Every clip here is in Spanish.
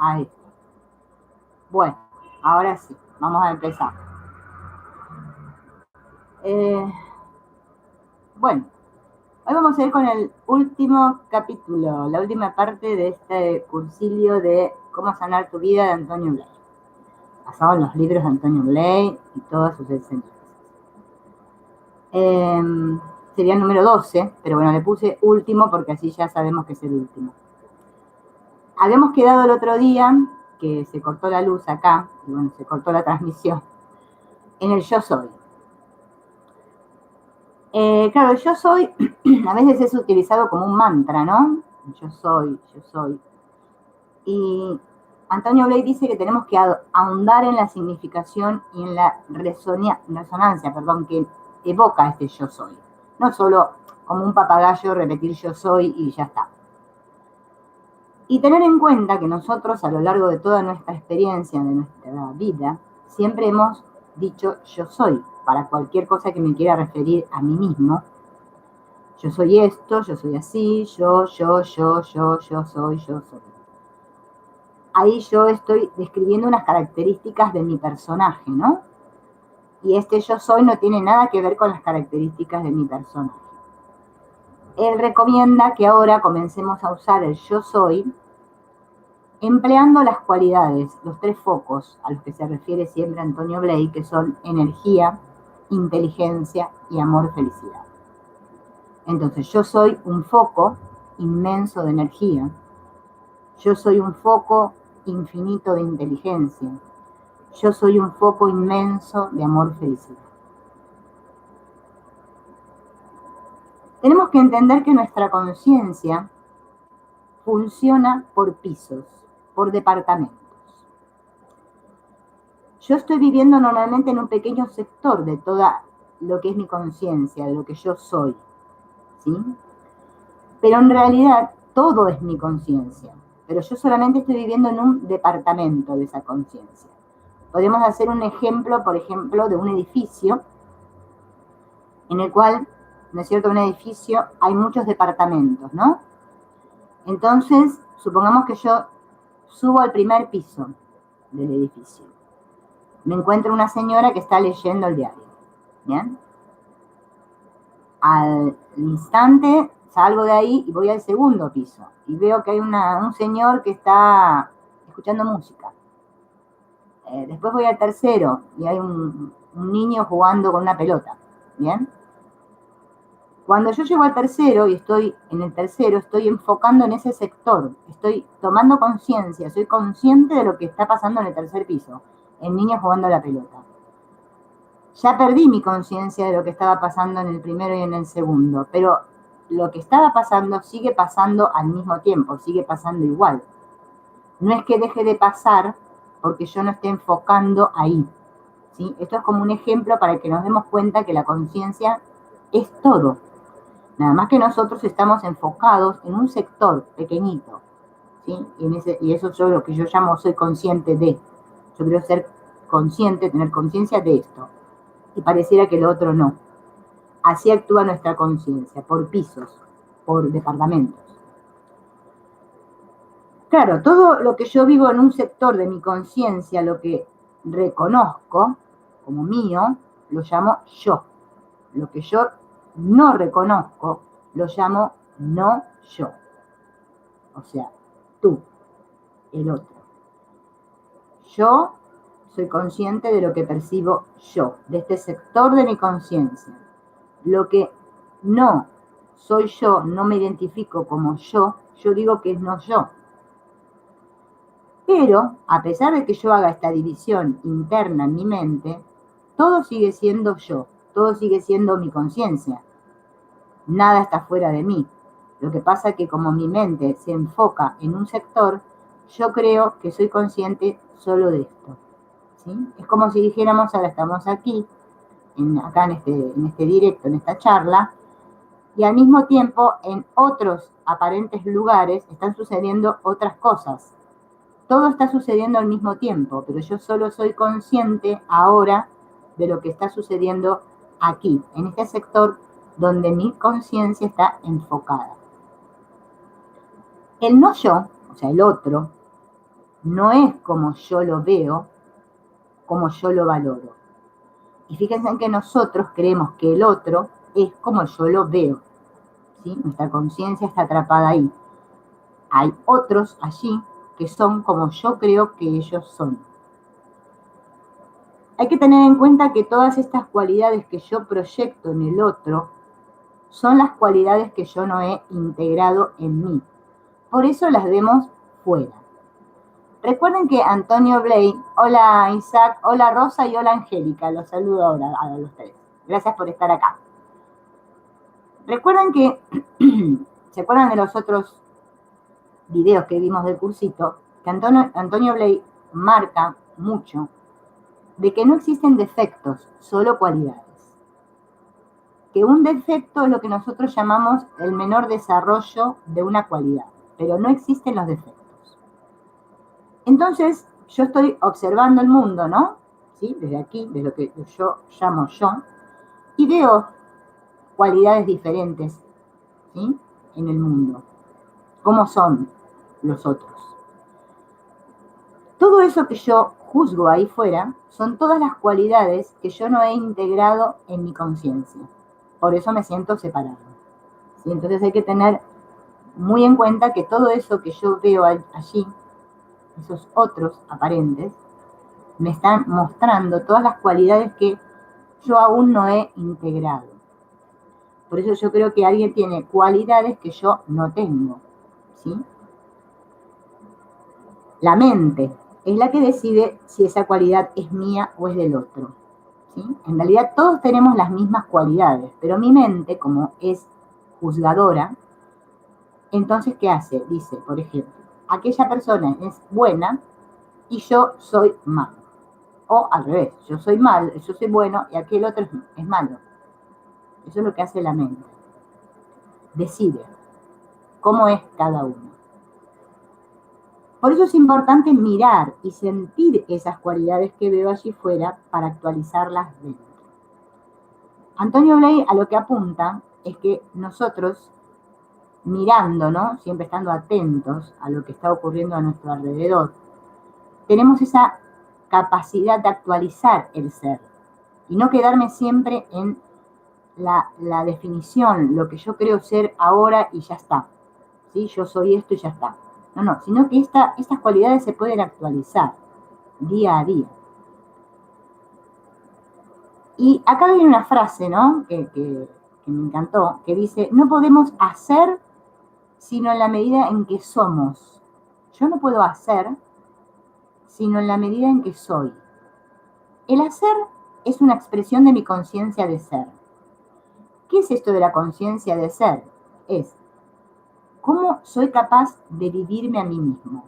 a esto. Bueno, ahora sí, vamos a empezar. Bueno, hoy vamos a ir con el último capítulo, la última parte de este cursillo de Cómo sanar tu vida de Antonio Blay, basado en los libros de Antonio Blay y todas sus enseñanzas. Sería el número 12, pero bueno, le puse último porque así ya sabemos que es el último. Habíamos quedado el otro día que se cortó la luz acá, y bueno, se cortó la transmisión, en el yo soy. Claro, el yo soy a veces es utilizado como un mantra, ¿no? Yo soy, yo soy. Y Antonio Blay dice que tenemos que ahondar en la significación y en la resonancia, que evoca este yo soy. No solo como un papagayo repetir yo soy y ya está. Y tener en cuenta que nosotros a lo largo de toda nuestra experiencia, de nuestra vida, siempre hemos dicho yo soy, para cualquier cosa que me quiera referir a mí mismo. Yo soy esto, yo soy así, yo soy. Ahí yo estoy describiendo unas características de mi personaje, ¿no? Y este yo soy no tiene nada que ver con las características de mi personaje. Él recomienda que ahora comencemos a usar el yo soy empleando las cualidades, los tres focos a los que se refiere siempre Antonio Blay, que son energía, inteligencia y amor-felicidad. Entonces, yo soy un foco inmenso de energía, yo soy un foco infinito de inteligencia, yo soy un foco inmenso de amor-felicidad. Tenemos que entender que nuestra conciencia funciona por pisos, por departamentos. Yo estoy viviendo normalmente en un pequeño sector de toda lo que es mi conciencia, de lo que yo soy, ¿sí? Pero en realidad todo es mi conciencia, pero yo solamente estoy viviendo en un departamento de esa conciencia. Podemos hacer un ejemplo, por ejemplo, de un edificio en el cual, ¿no es cierto?, un edificio hay muchos departamentos, ¿no? Entonces, supongamos que yo subo al primer piso del edificio. Me encuentro una señora que está leyendo el diario, ¿bien? Al instante salgo de ahí y voy al segundo piso y veo que hay un señor que está escuchando música. Después voy al tercero y hay un niño jugando con una pelota, ¿bien? Cuando yo llego al tercero y estoy en el tercero, estoy enfocando en ese sector, estoy tomando conciencia, soy consciente de lo que está pasando en el tercer piso, el niño jugando a la pelota. Ya perdí mi conciencia de lo que estaba pasando en el primero y en el segundo, pero lo que estaba pasando sigue pasando al mismo tiempo, sigue pasando igual. No es que deje de pasar porque yo no esté enfocando ahí, ¿sí? Esto es como un ejemplo para que nos demos cuenta que la conciencia es todo. Nada más que nosotros estamos enfocados en un sector pequeñito, ¿sí? Y eso es lo que yo llamo soy consciente de. Yo quiero ser consciente, tener conciencia de esto. Y pareciera que el otro no. Así actúa nuestra conciencia, por pisos, por departamentos. Claro, todo lo que yo vivo en un sector de mi conciencia, lo que reconozco como mío, lo llamo yo. Lo que yo no reconozco, lo llamo no yo. O sea, tú, el otro. Yo soy consciente de lo que percibo yo, de este sector de mi conciencia. Lo que no soy yo, no me identifico como yo digo que es no yo. Pero, a pesar de que yo haga esta división interna en mi mente, todo sigue siendo yo, todo sigue siendo mi conciencia. Nada está fuera de mí. Lo que pasa es que como mi mente se enfoca en un sector, yo creo que soy consciente solo de esto, ¿sí? Es como si dijéramos, ahora estamos aquí, acá en este directo, en esta charla, y al mismo tiempo en otros aparentes lugares están sucediendo otras cosas. Todo está sucediendo al mismo tiempo, pero yo solo soy consciente ahora de lo que está sucediendo aquí, en este sector donde mi conciencia está enfocada. El no yo, o sea, el otro, no es como yo lo veo, como yo lo valoro. Y fíjense en que nosotros creemos que el otro es como yo lo veo, ¿sí? Nuestra conciencia está atrapada ahí. Hay otros allí que son como yo creo que ellos son. Hay que tener en cuenta que todas estas cualidades que yo proyecto en el otro son las cualidades que yo no he integrado en mí. Por eso las vemos fuera. Recuerden que Antonio Blake, hola Isaac, hola Rosa y hola Angélica, los saludo ahora a los tres. Gracias por estar acá. Recuerden que, ¿se acuerdan de los otros videos que vimos del cursito? Que Antonio Blake marca mucho de que no existen defectos, solo cualidades. Que un defecto es lo que nosotros llamamos el menor desarrollo de una cualidad, pero no existen los defectos. Entonces, yo estoy observando el mundo, ¿no? ¿Sí? Desde aquí, desde lo que yo llamo yo, y veo cualidades diferentes, ¿sí? En el mundo. ¿Cómo son los otros? Todo eso que yo juzgo ahí fuera son todas las cualidades que yo no he integrado en mi conciencia. Por eso me siento separado. ¿Sí? Entonces hay que tener muy en cuenta que todo eso que yo veo allí, esos otros aparentes, me están mostrando todas las cualidades que yo aún no he integrado. Por eso yo creo que alguien tiene cualidades que yo no tengo, ¿sí? La mente es la que decide si esa cualidad es mía o es del otro, ¿sí? En realidad todos tenemos las mismas cualidades, pero mi mente, como es juzgadora, entonces, ¿qué hace? Dice, por ejemplo, aquella persona es buena y yo soy malo. O al revés, yo soy malo, yo soy bueno y aquel otro es malo. Eso es lo que hace la mente. Decide cómo es cada uno. Por eso es importante mirar y sentir esas cualidades que veo allí fuera para actualizarlas dentro. Antonio Blake a lo que apunta es que nosotros, mirando, ¿no? Siempre estando atentos a lo que está ocurriendo a nuestro alrededor, tenemos esa capacidad de actualizar el ser y no quedarme siempre en la definición, lo que yo creo ser ahora y ya está. ¿Sí? Yo soy esto y ya está. No, sino que estas cualidades se pueden actualizar día a día. Y acá viene una frase, ¿no? Que me encantó, que dice, no podemos hacer sino en la medida en que somos. Yo no puedo hacer sino en la medida en que soy. El hacer es una expresión de mi conciencia de ser. ¿Qué es esto de la conciencia de ser? Es cómo soy capaz de vivirme a mí mismo.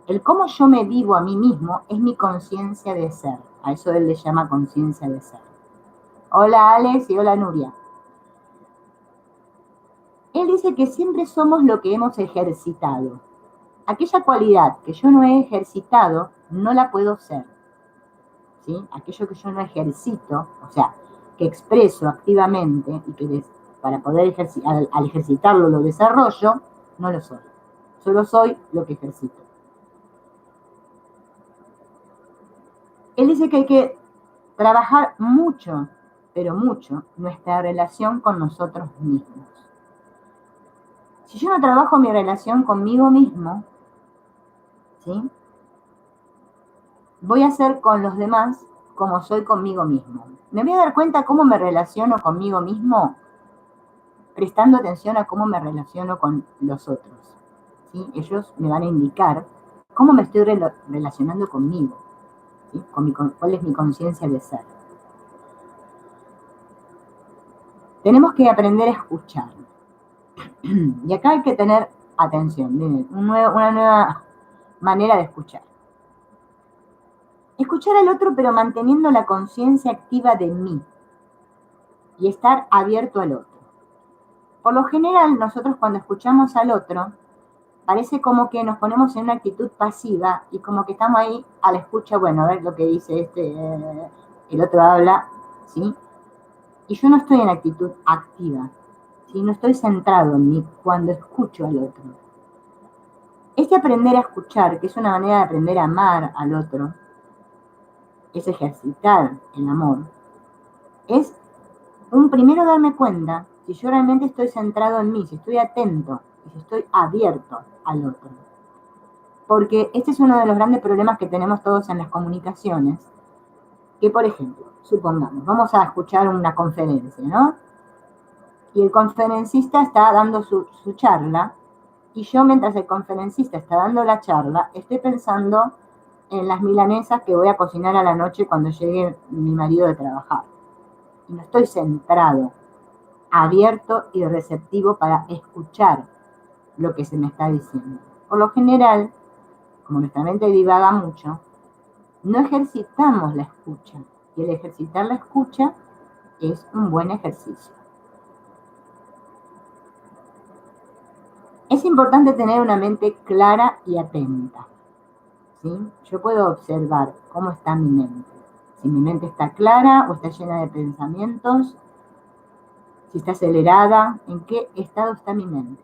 El cómo yo me vivo a mí mismo es mi conciencia de ser. A eso él le llama conciencia de ser. Hola Alex y hola Nuria. Él dice que siempre somos lo que hemos ejercitado. Aquella cualidad que yo no he ejercitado, no la puedo ser. ¿Sí? Aquello que yo no ejercito, o sea, que expreso activamente y que para poder al ejercitarlo lo desarrollo, no lo soy. Solo soy lo que ejercito. Él dice que hay que trabajar mucho, pero mucho, nuestra relación con nosotros mismos. Si yo no trabajo mi relación conmigo mismo, ¿sí? Voy a ser con los demás como soy conmigo mismo. Me voy a dar cuenta cómo me relaciono conmigo mismo prestando atención a cómo me relaciono con los otros. ¿Sí? Ellos me van a indicar cómo me estoy relacionando conmigo, ¿sí? Cuál es mi conciencia de ser. Tenemos que aprender a escuchar. Y acá hay que tener atención, miren, una nueva manera de escuchar. Escuchar al otro pero manteniendo la conciencia activa de mí y estar abierto al otro. Por lo general, nosotros cuando escuchamos al otro, parece como que nos ponemos en una actitud pasiva y como que estamos ahí a la escucha, bueno, a ver lo que dice el otro habla, ¿sí? Y yo no estoy en actitud activa, ¿sí? No estoy centrado en mí cuando escucho al otro. Este aprender a escuchar, que es una manera de aprender a amar al otro, es ejercitar el amor, es un primero darme cuenta si yo realmente estoy centrado en mí, si estoy atento y si estoy abierto al otro. Porque este es uno de los grandes problemas que tenemos todos en las comunicaciones, que por ejemplo, supongamos, vamos a escuchar una conferencia, ¿no? Y el conferencista está dando su charla, y yo mientras el conferencista está dando la charla, estoy pensando en las milanesas que voy a cocinar a la noche cuando llegue mi marido de trabajar. Y no estoy centrado, abierto y receptivo para escuchar lo que se me está diciendo. Por lo general, como nuestra mente divaga mucho, no ejercitamos la escucha. Y el ejercitar la escucha es un buen ejercicio. Es importante tener una mente clara y atenta. ¿Sí? Yo puedo observar cómo está mi mente. Si mi mente está clara o está llena de pensamientos, si está acelerada, en qué estado está mi mente.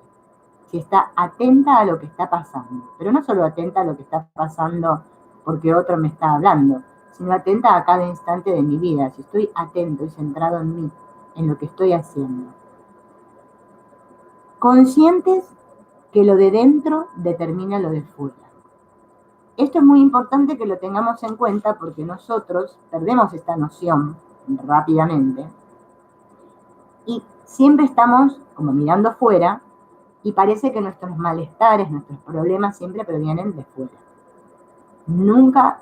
Si está atenta a lo que está pasando. Pero no solo atenta a lo que está pasando porque otro me está hablando, sino atenta a cada instante de mi vida. Si estoy atento y centrado en mí, en lo que estoy haciendo. Conscientes que lo de dentro determina lo de fuera. Esto es muy importante que lo tengamos en cuenta porque nosotros perdemos esta noción rápidamente y siempre estamos como mirando fuera y parece que nuestros malestares, nuestros problemas siempre provienen de fuera. Nunca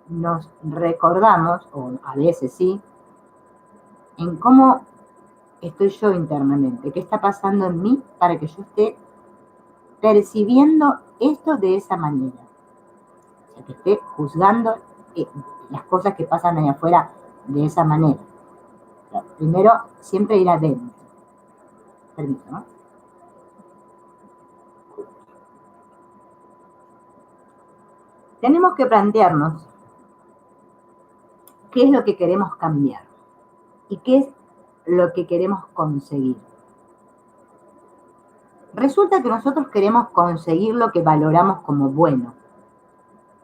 nos recordamos, o a veces sí, en cómo estoy yo internamente, qué está pasando en mí para que yo esté percibiendo esto de esa manera. O sea, que esté juzgando las cosas que pasan ahí afuera de esa manera. O sea, primero, siempre ir adentro. Permiso, ¿no? Tenemos que plantearnos qué es lo que queremos cambiar y qué es lo que queremos conseguir. Resulta que nosotros queremos conseguir lo que valoramos como bueno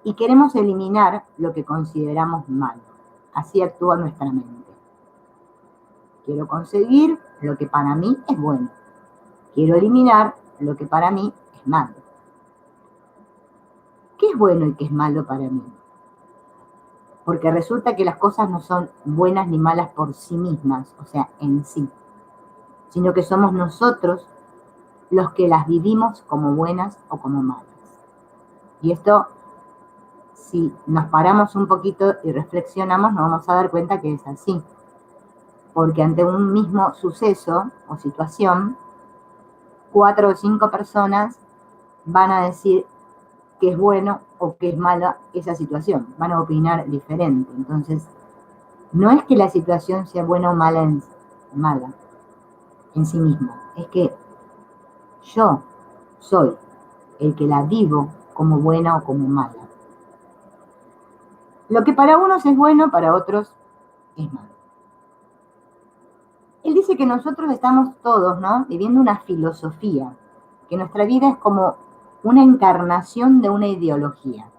y queremos eliminar lo que consideramos malo. Así actúa nuestra mente. Quiero conseguir lo que para mí es bueno. Quiero eliminar lo que para mí es malo. ¿Qué es bueno y qué es malo para mí? Porque resulta que las cosas no son buenas ni malas por sí mismas, o sea, en sí, sino que somos nosotros los que las vivimos como buenas o como malas. Y esto, si nos paramos un poquito y reflexionamos, nos vamos a dar cuenta que es así. Porque ante un mismo suceso o situación, 4 o 5 personas van a decir que es bueno o que es mala esa situación. Van a opinar diferente. Entonces, no es que la situación sea buena o mala en sí misma. Es que yo soy el que la vivo como buena o como mala. Lo que para unos es bueno, para otros es malo. Él dice que nosotros estamos todos, ¿no?, viviendo una filosofía, que nuestra vida es como una encarnación de una ideología.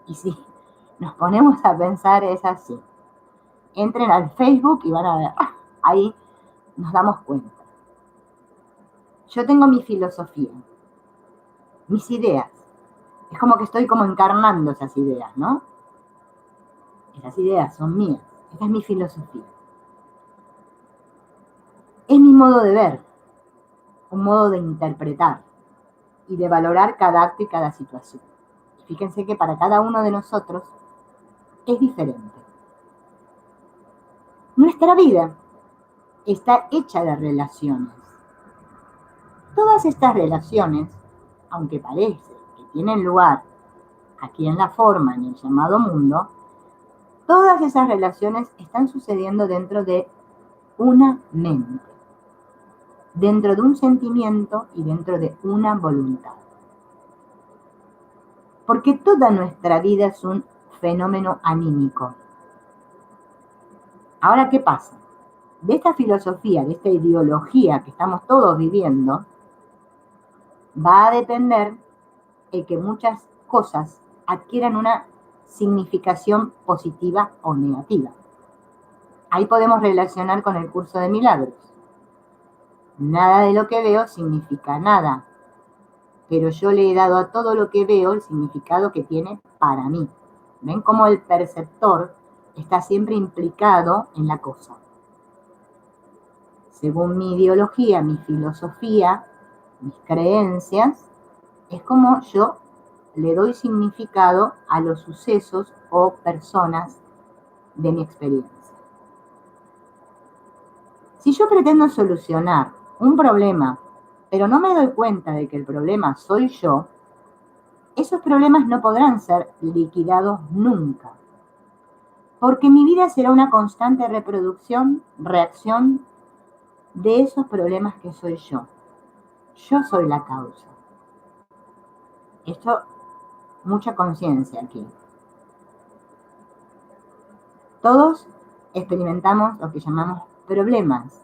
Y si nos ponemos a pensar, es así. Entren al Facebook y van a ver, ahí nos damos cuenta. Yo tengo mi filosofía, mis ideas. Es como que estoy como encarnando esas ideas, ¿no? Esas ideas son mías. Esta es mi filosofía. Es mi modo de ver, un modo de interpretar y de valorar cada acto y cada situación. Fíjense que para cada uno de nosotros es diferente. Nuestra vida está hecha de relaciones. Todas estas relaciones, aunque parece que tienen lugar aquí en la forma, en el llamado mundo, todas esas relaciones están sucediendo dentro de una mente, dentro de un sentimiento y dentro de una voluntad. Porque toda nuestra vida es un fenómeno anímico. Ahora, ¿qué pasa? De esta filosofía, de esta ideología que estamos todos viviendo, va a depender el que muchas cosas adquieran una significación positiva o negativa. Ahí podemos relacionar con el curso de milagros. Nada de lo que veo significa nada, pero yo le he dado a todo lo que veo el significado que tiene para mí. ¿Ven cómo el perceptor está siempre implicado en la cosa? Según mi ideología, mi filosofía, mis creencias, es como yo le doy significado a los sucesos o personas de mi experiencia. Si yo pretendo solucionar un problema, pero no me doy cuenta de que el problema soy yo, esos problemas no podrán ser liquidados nunca, porque mi vida será una constante reproducción, reacción de esos problemas que soy yo. Yo soy la causa. Esto, mucha conciencia aquí. Todos experimentamos lo que llamamos problemas,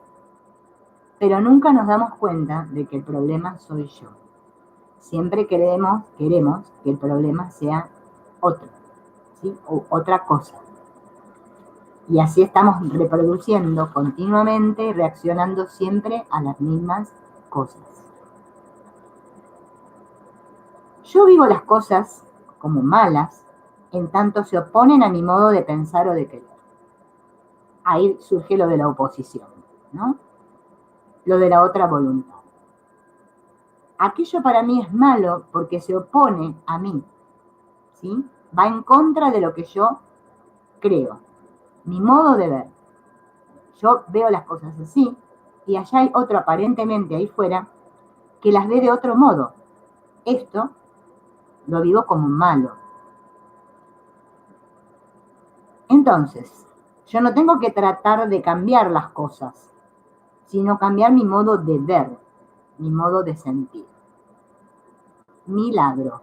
pero nunca nos damos cuenta de que el problema soy yo. Siempre queremos que el problema sea otro, ¿sí? O otra cosa. Y así estamos reproduciendo continuamente y reaccionando siempre a las mismas cosas. Yo vivo las cosas como malas, en tanto se oponen a mi modo de pensar o de querer. Ahí surge lo de la oposición, ¿no? Lo de la otra voluntad. Aquello para mí es malo porque se opone a mí, ¿sí? Va en contra de lo que yo creo, mi modo de ver. Yo veo las cosas así y allá hay otro aparentemente ahí fuera que las ve de otro modo. Esto lo vivo como malo. Entonces, yo no tengo que tratar de cambiar las cosas, sino cambiar mi modo de ver, mi modo de sentir. Milagro.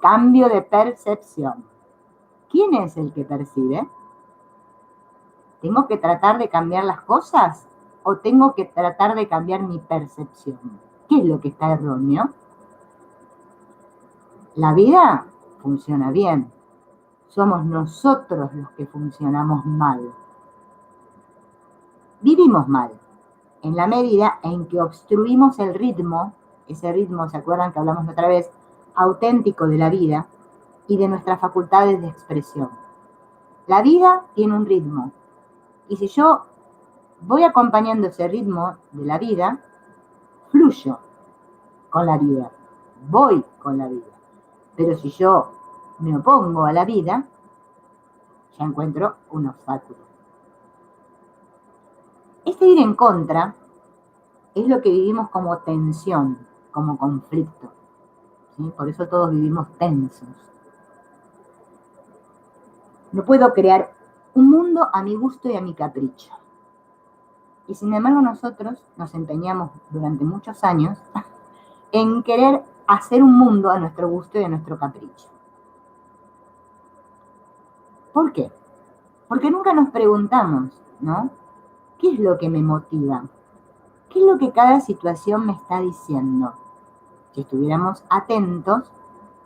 Cambio de percepción. ¿Quién es el que percibe? ¿Tengo que tratar de cambiar las cosas o tengo que tratar de cambiar mi percepción? ¿Qué es lo que está erróneo? La vida funciona bien. Somos nosotros los que funcionamos mal. Vivimos mal en la medida en que obstruimos el ritmo, ese ritmo, ¿se acuerdan que hablamos otra vez? Auténtico de la vida y de nuestras facultades de expresión. La vida tiene un ritmo y si yo voy acompañando ese ritmo de la vida, fluyo con la vida, voy con la vida. Pero si yo me opongo a la vida, ya encuentro un obstáculo. Este ir en contra es lo que vivimos como tensión, como conflicto, ¿sí? Por eso todos vivimos tensos. No puedo crear un mundo a mi gusto y a mi capricho. Y sin embargo nosotros nos empeñamos durante muchos años en querer hacer un mundo a nuestro gusto y a nuestro capricho. ¿Por qué? Porque nunca nos preguntamos, ¿no? ¿Qué es lo que me motiva? ¿Qué es lo que cada situación me está diciendo? Si estuviéramos atentos,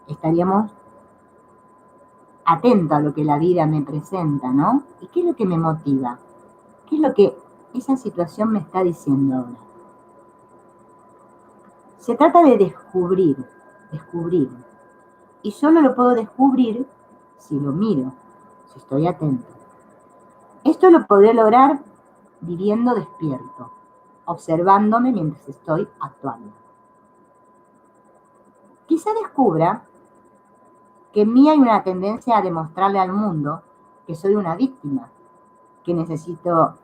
estaríamos atentos a lo que la vida me presenta, ¿no? ¿Y qué es lo que me motiva? ¿Qué es lo que esa situación me está diciendo ahora? Se trata de descubrir. Y solo lo puedo descubrir si lo miro, si estoy atento. Esto lo podré lograr viviendo despierto, observándome mientras estoy actuando. Quizá descubra que en mí hay una tendencia a demostrarle al mundo que soy una víctima, que necesito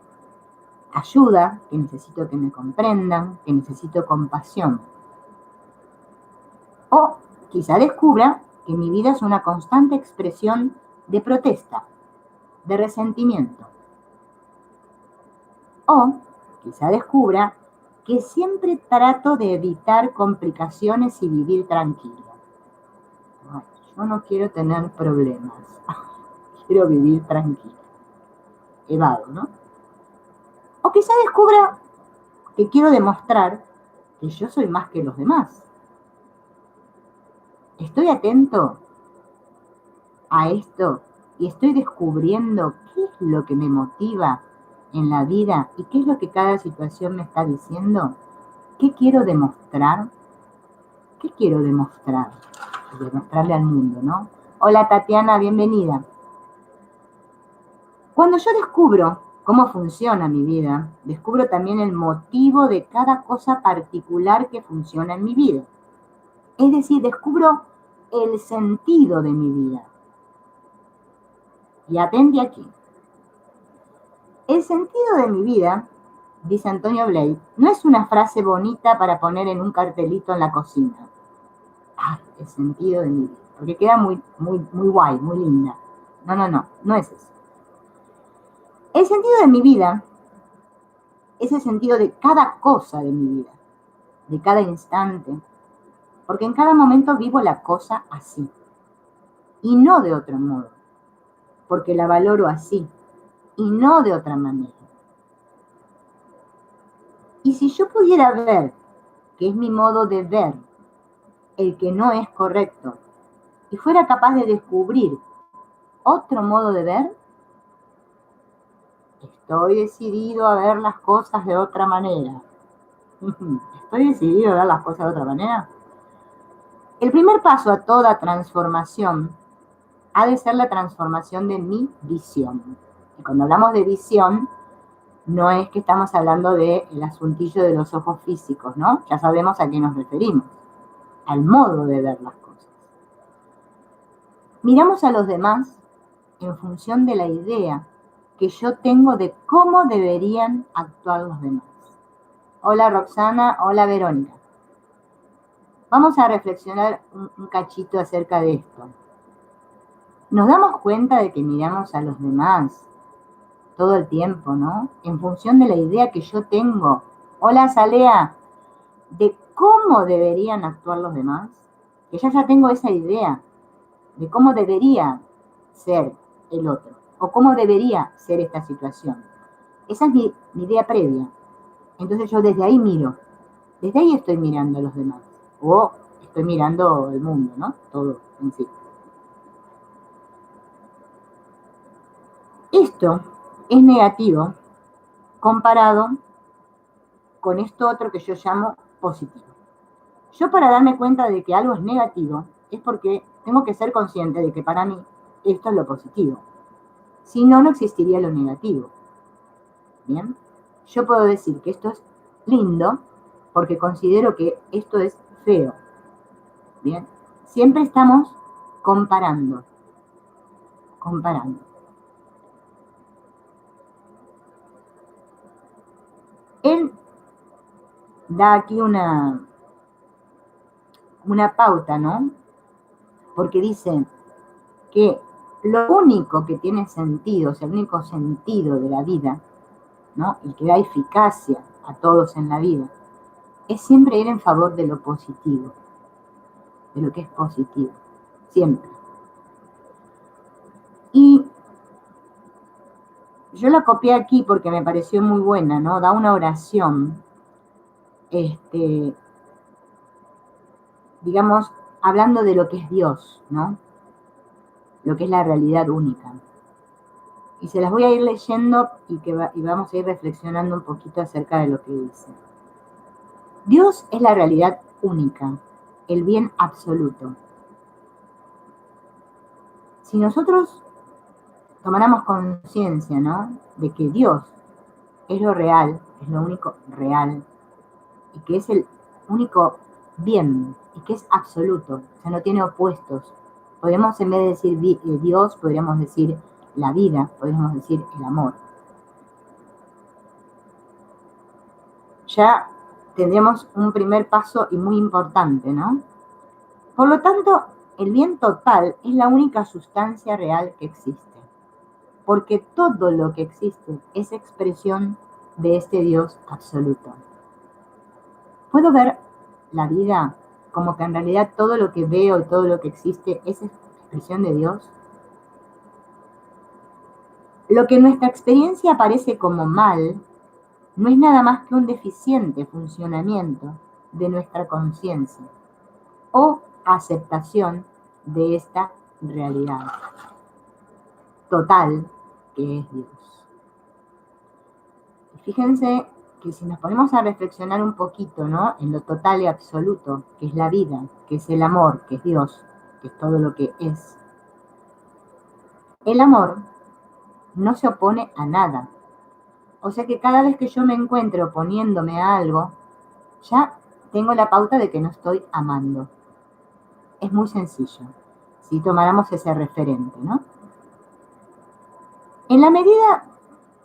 ayuda, que necesito que me comprendan, que necesito compasión. O quizá descubra que mi vida es una constante expresión de protesta, de resentimiento. O quizá descubra que siempre trato de evitar complicaciones y vivir tranquila. Ay, yo no quiero tener problemas, quiero vivir tranquila. Evado, ¿no? O quizá descubra que quiero demostrar que yo soy más que los demás. ¿Estoy atento a esto y estoy descubriendo qué es lo que me motiva en la vida y qué es lo que cada situación me está diciendo? ¿Qué quiero demostrar? ¿Qué quiero demostrar? Demostrarle al mundo, ¿no? Hola Tatiana, bienvenida. Cuando yo descubro cómo funciona mi vida, descubro también el motivo de cada cosa particular que funciona en mi vida. Es decir, descubro el sentido de mi vida. Y atente aquí. El sentido de mi vida, dice Antonio Blake, no es una frase bonita para poner en un cartelito en la cocina. Ah, el sentido de mi vida. Porque queda muy guay, muy linda. No es eso. El sentido de mi vida es el sentido de cada cosa de mi vida, de cada instante, porque en cada momento vivo la cosa así, y no de otro modo, porque la valoro así, y no de otra manera. Y si yo pudiera ver, que es mi modo de ver, el que no es correcto, y fuera capaz de descubrir otro modo de ver, estoy decidido a ver las cosas de otra manera. ¿Estoy decidido a ver las cosas de otra manera? El primer paso a toda transformación ha de ser la transformación de mi visión. Y cuando hablamos de visión, no es que estamos hablando del asuntillo de los ojos físicos, ¿no? Ya sabemos a qué nos referimos, al modo de ver las cosas. Miramos a los demás en función de la idea que yo tengo de cómo deberían actuar los demás. Hola Roxana, hola Verónica. Vamos a reflexionar un cachito acerca de esto. Nos damos cuenta de que miramos a los demás todo el tiempo, ¿no? En función de la idea que yo tengo. Hola Salea, de cómo deberían actuar los demás. Que yo ya tengo esa idea de cómo debería ser el otro o cómo debería ser esta situación. Esa es mi idea previa. Entonces yo desde ahí miro, desde ahí estoy mirando a los demás o estoy mirando el mundo, ¿no? Todo en sí. Esto es negativo comparado con esto otro que yo llamo positivo. Yo para darme cuenta de que algo es negativo es porque tengo que ser consciente de que para mí esto es lo positivo. Si no, no existiría lo negativo. Bien, yo puedo decir que esto es lindo porque considero que esto es feo. Bien, siempre estamos comparando. Él da aquí una pauta, ¿no? Porque dice que lo único que tiene sentido, o sea, el único sentido de la vida, ¿no? El que da eficacia a todos en la vida, es siempre ir en favor de lo positivo, de lo que es positivo, siempre. Y yo la copié aquí porque me pareció muy buena, ¿no? Da una oración, digamos, hablando de lo que es Dios, ¿no? Lo que es la realidad única. Y se las voy a ir leyendo y vamos a ir reflexionando un poquito acerca de lo que dice. Dios es la realidad única, el bien absoluto. Si nosotros tomáramos conciencia, ¿no? De que Dios es lo real, es lo único real, y que es el único bien, y que es absoluto, o sea, no tiene opuestos. Podemos, en vez de decir Dios, podríamos decir la vida, podríamos decir el amor. Ya tendríamos un primer paso y muy importante, ¿no? Por lo tanto, el bien total es la única sustancia real que existe, porque todo lo que existe es expresión de este Dios absoluto. ¿Puedo ver la vida como que en realidad todo lo que veo y todo lo que existe es expresión de Dios? Lo que en nuestra experiencia parece como mal no es nada más que un deficiente funcionamiento de nuestra conciencia o aceptación de esta realidad total que es Dios. Y fíjense que si nos ponemos a reflexionar un poquito, ¿no? En lo total y absoluto, que es la vida, que es el amor, que es Dios, que es todo lo que es. El amor no se opone a nada. O sea que cada vez que yo me encuentro oponiéndome a algo, ya tengo la pauta de que no estoy amando. Es muy sencillo, si tomáramos ese referente, ¿no? En la medida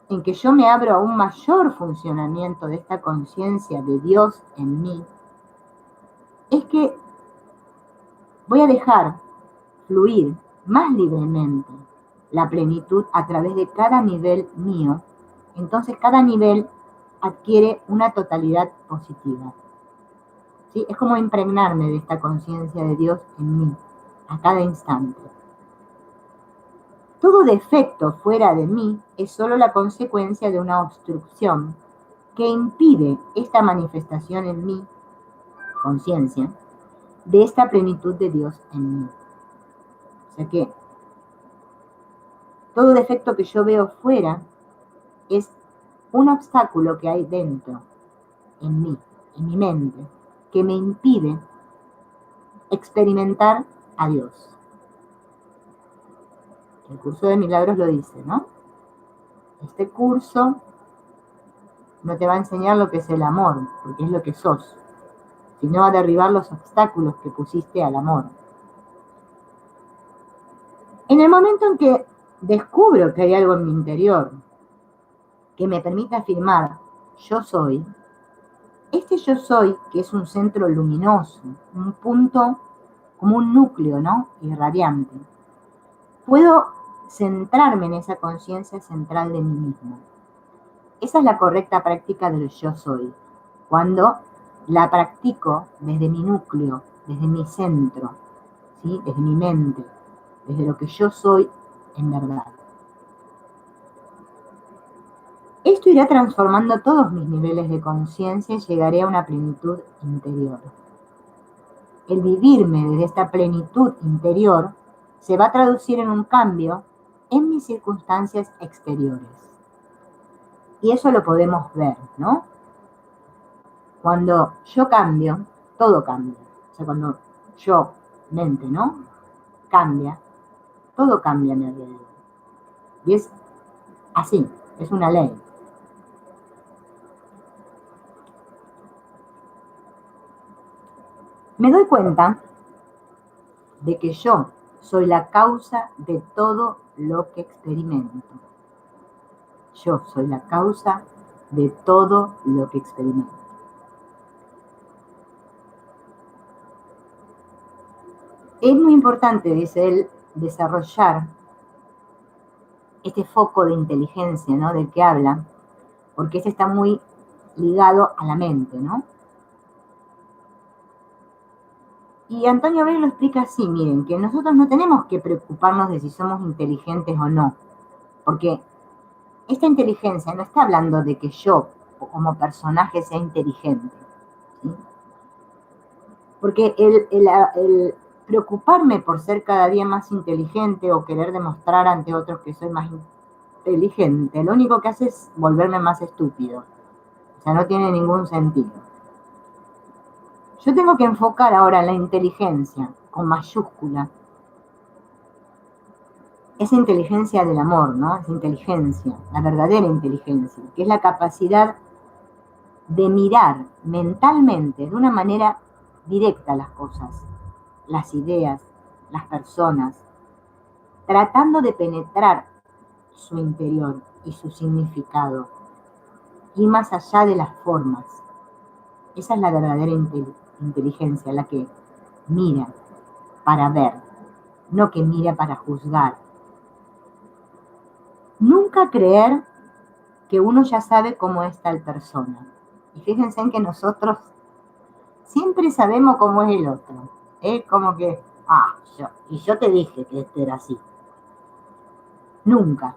en que yo me abro a un mayor funcionamiento de esta conciencia de Dios en mí, es que voy a dejar fluir más libremente la plenitud a través de cada nivel mío. Entonces cada nivel adquiere una totalidad positiva. ¿Sí? Es como impregnarme de esta conciencia de Dios en mí, a cada instante. Todo defecto fuera de mí es solo la consecuencia de una obstrucción que impide esta manifestación en mí, conciencia, de esta plenitud de Dios en mí. O sea que todo defecto que yo veo fuera es un obstáculo que hay dentro, en mí, en mi mente, que me impide experimentar a Dios. El curso de milagros lo dice, ¿no? Este curso no te va a enseñar lo que es el amor, porque es lo que sos, sino a derribar los obstáculos que pusiste al amor. En el momento en que descubro que hay algo en mi interior que me permite afirmar yo soy, este yo soy, que es un centro luminoso, un punto como un núcleo, ¿no? Irradiante, puedo centrarme en esa conciencia central de mí mismo. Esa es la correcta práctica del yo soy, cuando la practico desde mi núcleo, desde mi centro, ¿sí? Desde mi mente, desde lo que yo soy en verdad. Esto irá transformando todos mis niveles de conciencia y llegaré a una plenitud interior. El vivirme desde esta plenitud interior se va a traducir en un cambio en mis circunstancias exteriores. Y eso lo podemos ver, ¿no? Cuando yo cambio, todo cambia. O sea, cuando yo, mente, ¿no? Cambia, todo cambia a mi alrededor. Y es así, es una ley. Me doy cuenta de que yo soy la causa de todo lo que experimento. Yo soy la causa de todo lo que experimento. Es muy importante, dice él, desarrollar este foco de inteligencia, ¿no? Del que habla, porque ese está muy ligado a la mente, ¿no? Y Antonio Bray lo explica así, miren, que nosotros no tenemos que preocuparnos de si somos inteligentes o no, porque esta inteligencia no está hablando de que yo, como personaje, sea inteligente, ¿sí? Porque el preocuparme por ser cada día más inteligente o querer demostrar ante otros que soy más inteligente, lo único que hace es volverme más estúpido. O sea, no tiene ningún sentido. Yo tengo que enfocar ahora la inteligencia, con mayúscula, esa inteligencia del amor, ¿no? Esa inteligencia, la verdadera inteligencia, que es la capacidad de mirar mentalmente de una manera directa las cosas, las ideas, las personas, tratando de penetrar su interior y su significado, y más allá de las formas. Esa es la verdadera inteligencia, la que mira para ver, no que mira para juzgar. Nunca creer que uno ya sabe cómo es tal persona. Y fíjense en que nosotros siempre sabemos cómo es el otro. Es como que, yo te dije que este era así. Nunca.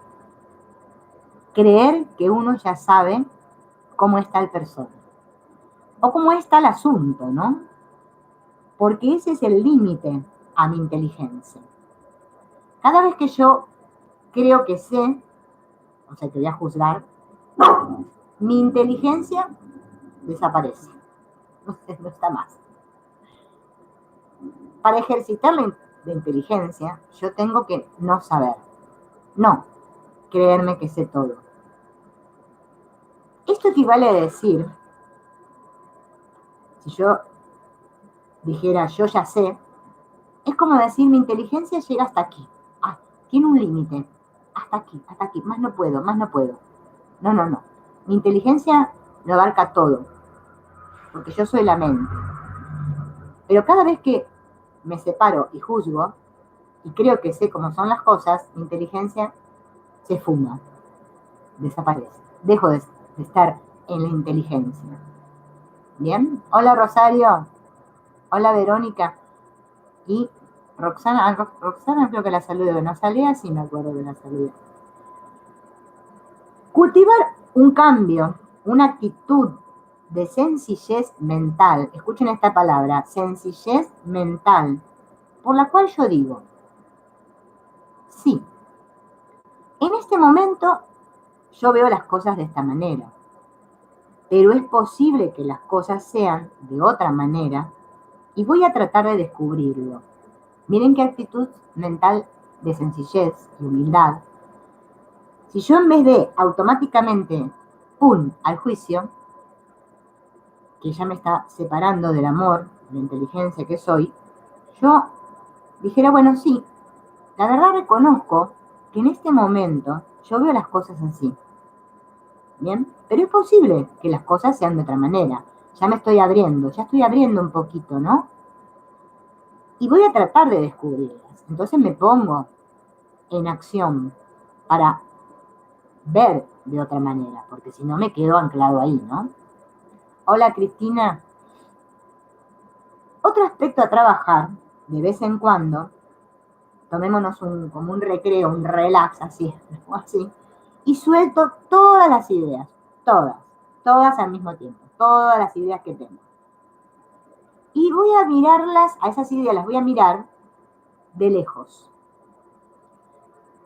Creer que uno ya sabe cómo es tal persona. O cómo es tal asunto, ¿no? porque ese es el límite a mi inteligencia. Cada vez que yo creo que sé, o sea, que voy a juzgar, mi inteligencia desaparece, no está más. Para ejercitar la inteligencia, yo tengo que no saber, no creerme que sé todo. Esto equivale a decir, si yo dijera yo ya sé, es como decir mi inteligencia llega hasta aquí, tiene un límite, hasta aquí, más no puedo. No. Mi inteligencia lo abarca todo, porque yo soy la mente. Pero cada vez que me separo y juzgo, y creo que sé cómo son las cosas, mi inteligencia se fuma, desaparece. Dejo de estar en la inteligencia. ¿Bien? Hola Rosario, hola Verónica. Y Roxana, Roxana creo que la saludé, no salía, sí me acuerdo de la salud. Cultivar un cambio, una actitud de sencillez mental, escuchen esta palabra, sencillez mental, por la cual yo digo, sí, en este momento yo veo las cosas de esta manera, pero es posible que las cosas sean de otra manera y voy a tratar de descubrirlo. Miren qué actitud mental de sencillez y humildad. Si yo en vez de automáticamente, ¡pum!, al juicio, que ya me está separando del amor, de la inteligencia que soy, yo dijera, bueno, sí, la verdad reconozco que en este momento yo veo las cosas así. ¿Bien? Pero es posible que las cosas sean de otra manera. Ya me estoy abriendo, ya estoy abriendo un poquito, ¿no? Y voy a tratar de descubrirlas. Entonces me pongo en acción para ver de otra manera, porque si no me quedo anclado ahí, ¿no? Hola Cristina. Otro aspecto a trabajar, de vez en cuando, tomémonos como un recreo, un relax, así, y suelto todas las ideas, todas al mismo tiempo, todas las ideas que tengo. Y voy a mirarlas, a esas ideas las voy a mirar de lejos.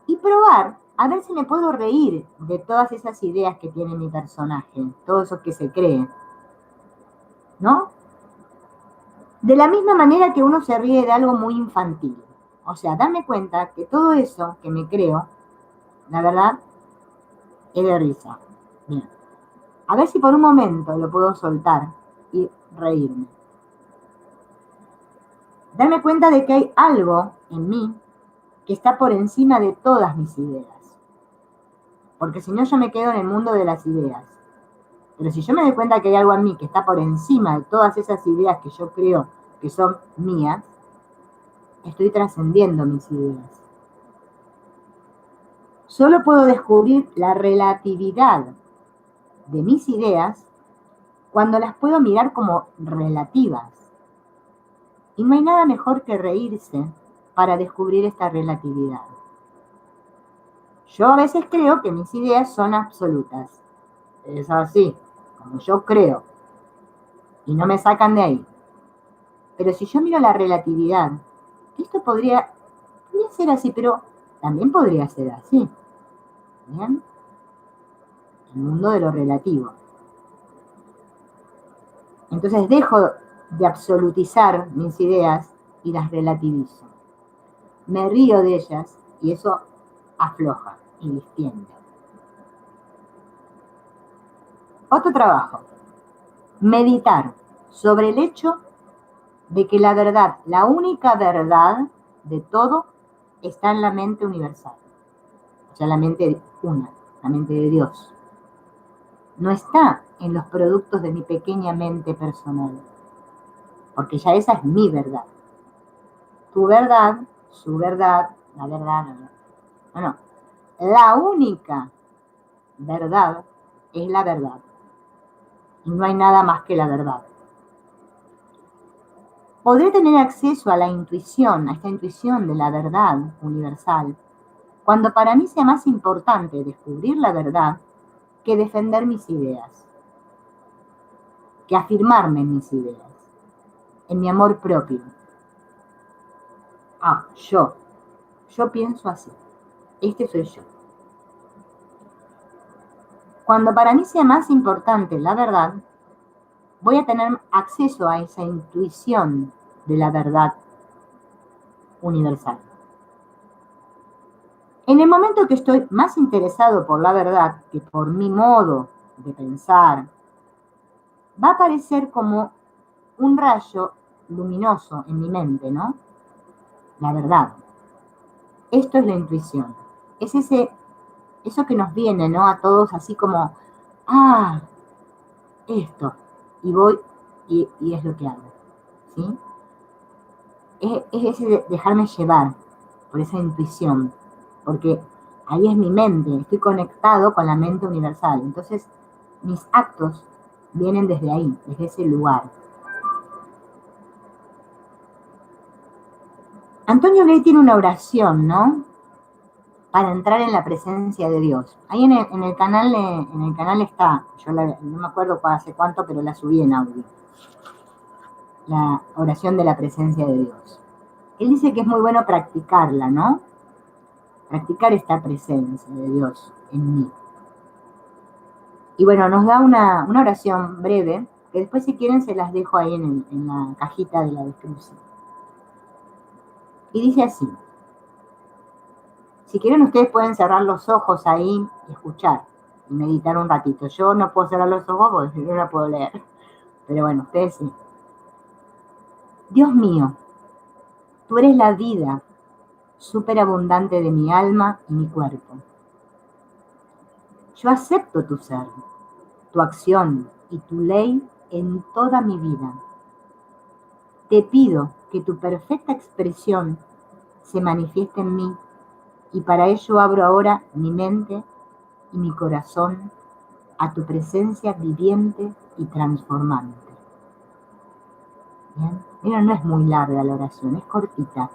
Y probar a ver si me puedo reír de todas esas ideas que tiene mi personaje, todo eso que se cree, ¿no? De la misma manera que uno se ríe de algo muy infantil. O sea, darme cuenta que todo eso que me creo, la verdad, es de risa. Bien. A ver si por un momento lo puedo soltar y reírme. Darme cuenta de que hay algo en mí que está por encima de todas mis ideas. Porque si no, yo me quedo en el mundo de las ideas. Pero si yo me doy cuenta que hay algo en mí que está por encima de todas esas ideas que yo creo que son mías, estoy trascendiendo mis ideas. Solo puedo descubrir la relatividad de mis ideas cuando las puedo mirar como relativas. Y no hay nada mejor que reírse para descubrir esta relatividad. Yo a veces creo que mis ideas son absolutas. Es así, como yo creo. Y no me sacan de ahí. Pero si yo miro la relatividad, esto podría ser así, pero también podría ser así. ¿Bien? El mundo de lo relativo. Entonces dejo de absolutizar mis ideas y las relativizo. Me río de ellas y eso afloja y distiende. Otro trabajo. Meditar sobre el hecho de que la verdad, la única verdad de todo, está en la mente universal. O sea, la mente una, la mente de Dios. No está en los productos de mi pequeña mente personal. Porque ya esa es mi verdad. Tu verdad, su verdad, la verdad, no. La única verdad es la verdad. Y no hay nada más que la verdad. Podré tener acceso a la intuición, a esta intuición de la verdad universal, cuando para mí sea más importante descubrir la verdad que defender mis ideas, que afirmarme en mis ideas. en mi amor propio. Yo pienso así. Este soy yo. Cuando para mí sea más importante la verdad, voy a tener acceso a esa intuición de la verdad universal. En el momento que estoy más interesado por la verdad que por mi modo de pensar, va a aparecer como un rayo luminoso en mi mente, ¿no? La verdad. Esto es la intuición. Es eso que nos viene, ¿no? A todos así como, esto. Y voy y es lo que hago, ¿sí? Es ese dejarme llevar por esa intuición, porque ahí es mi mente, estoy conectado con la mente universal. Entonces, mis actos vienen desde ahí, desde ese lugar. Antonio Ley tiene una oración, ¿no? Para entrar en la presencia de Dios. Ahí en el canal está, no me acuerdo hace cuánto, pero la subí en audio. La oración de la presencia de Dios. Él dice que es muy bueno practicarla, ¿no? Practicar esta presencia de Dios en mí. Y bueno, nos da una oración breve, que después si quieren se las dejo ahí en la cajita de la descripción. Y dice así: si quieren ustedes pueden cerrar los ojos ahí y escuchar y meditar un ratito. Yo no puedo cerrar los ojos porque no la puedo leer. Pero bueno, ustedes sí. Dios mío, tú eres la vida superabundante de mi alma y mi cuerpo. Yo acepto tu ser, tu acción y tu ley en toda mi vida. Te pido que tu perfecta expresión se manifieste en mí y para ello abro ahora mi mente y mi corazón a tu presencia viviente y transformante. ¿Bien? Mira, no es muy larga la oración, es cortita.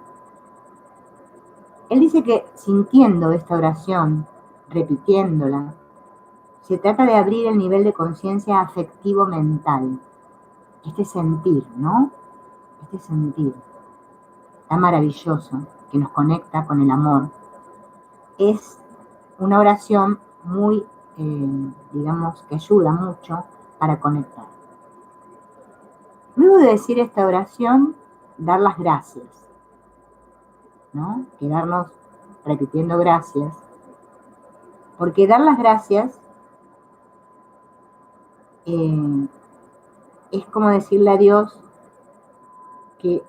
Él dice que sintiendo esta oración, repitiéndola, se trata de abrir el nivel de conciencia afectivo mental. Este sentir, ¿no? Este sentir tan maravilloso que nos conecta con el amor. Es una oración muy, digamos, que ayuda mucho para conectar. Luego de decir esta oración, dar las gracias, ¿no? Quedarnos repitiendo gracias. Porque dar las gracias es como decirle a Dios que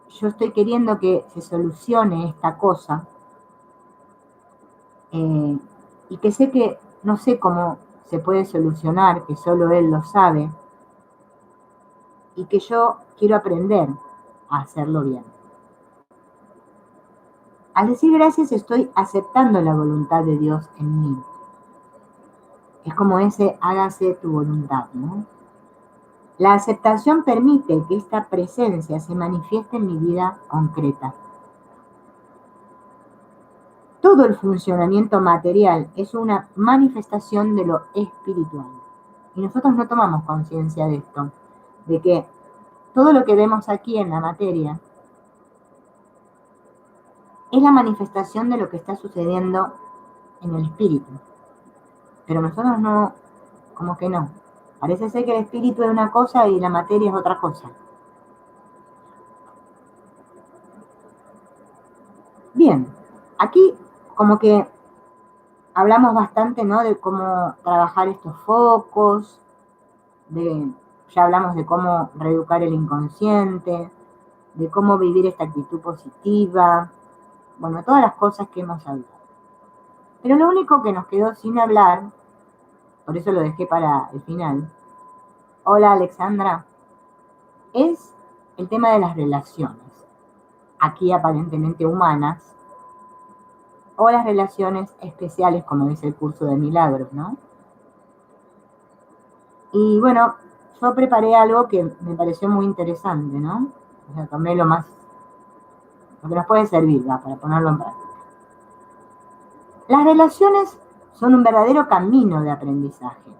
yo estoy queriendo que se solucione esta cosa y que sé que no sé cómo se puede solucionar, que solo Él lo sabe, y que yo quiero aprender a hacerlo bien. Al decir gracias estoy aceptando la voluntad de Dios en mí. Es como ese hágase tu voluntad, ¿no? La aceptación permite que esta presencia se manifieste en mi vida concreta. Todo el funcionamiento material es una manifestación de lo espiritual. Y nosotros no tomamos conciencia de esto, de que todo lo que vemos aquí en la materia es la manifestación de lo que está sucediendo en el espíritu. Pero nosotros no, como que no. Parece ser que el espíritu es una cosa y la materia es otra cosa. Bien, aquí como que hablamos bastante, ¿no? De cómo trabajar estos focos, ya hablamos de cómo reeducar el inconsciente, de cómo vivir esta actitud positiva, bueno, todas las cosas que hemos hablado. Pero lo único que nos quedó sin hablar, por eso lo dejé para el final, hola Alexandra, es el tema de las relaciones, aquí aparentemente humanas, o las relaciones especiales, como dice el curso de milagros, ¿no? Y bueno, yo preparé algo que me pareció muy interesante, ¿no? O sea, tomé lo que nos puede servir, ¿va? Para ponerlo en práctica. Las relaciones son un verdadero camino de aprendizaje,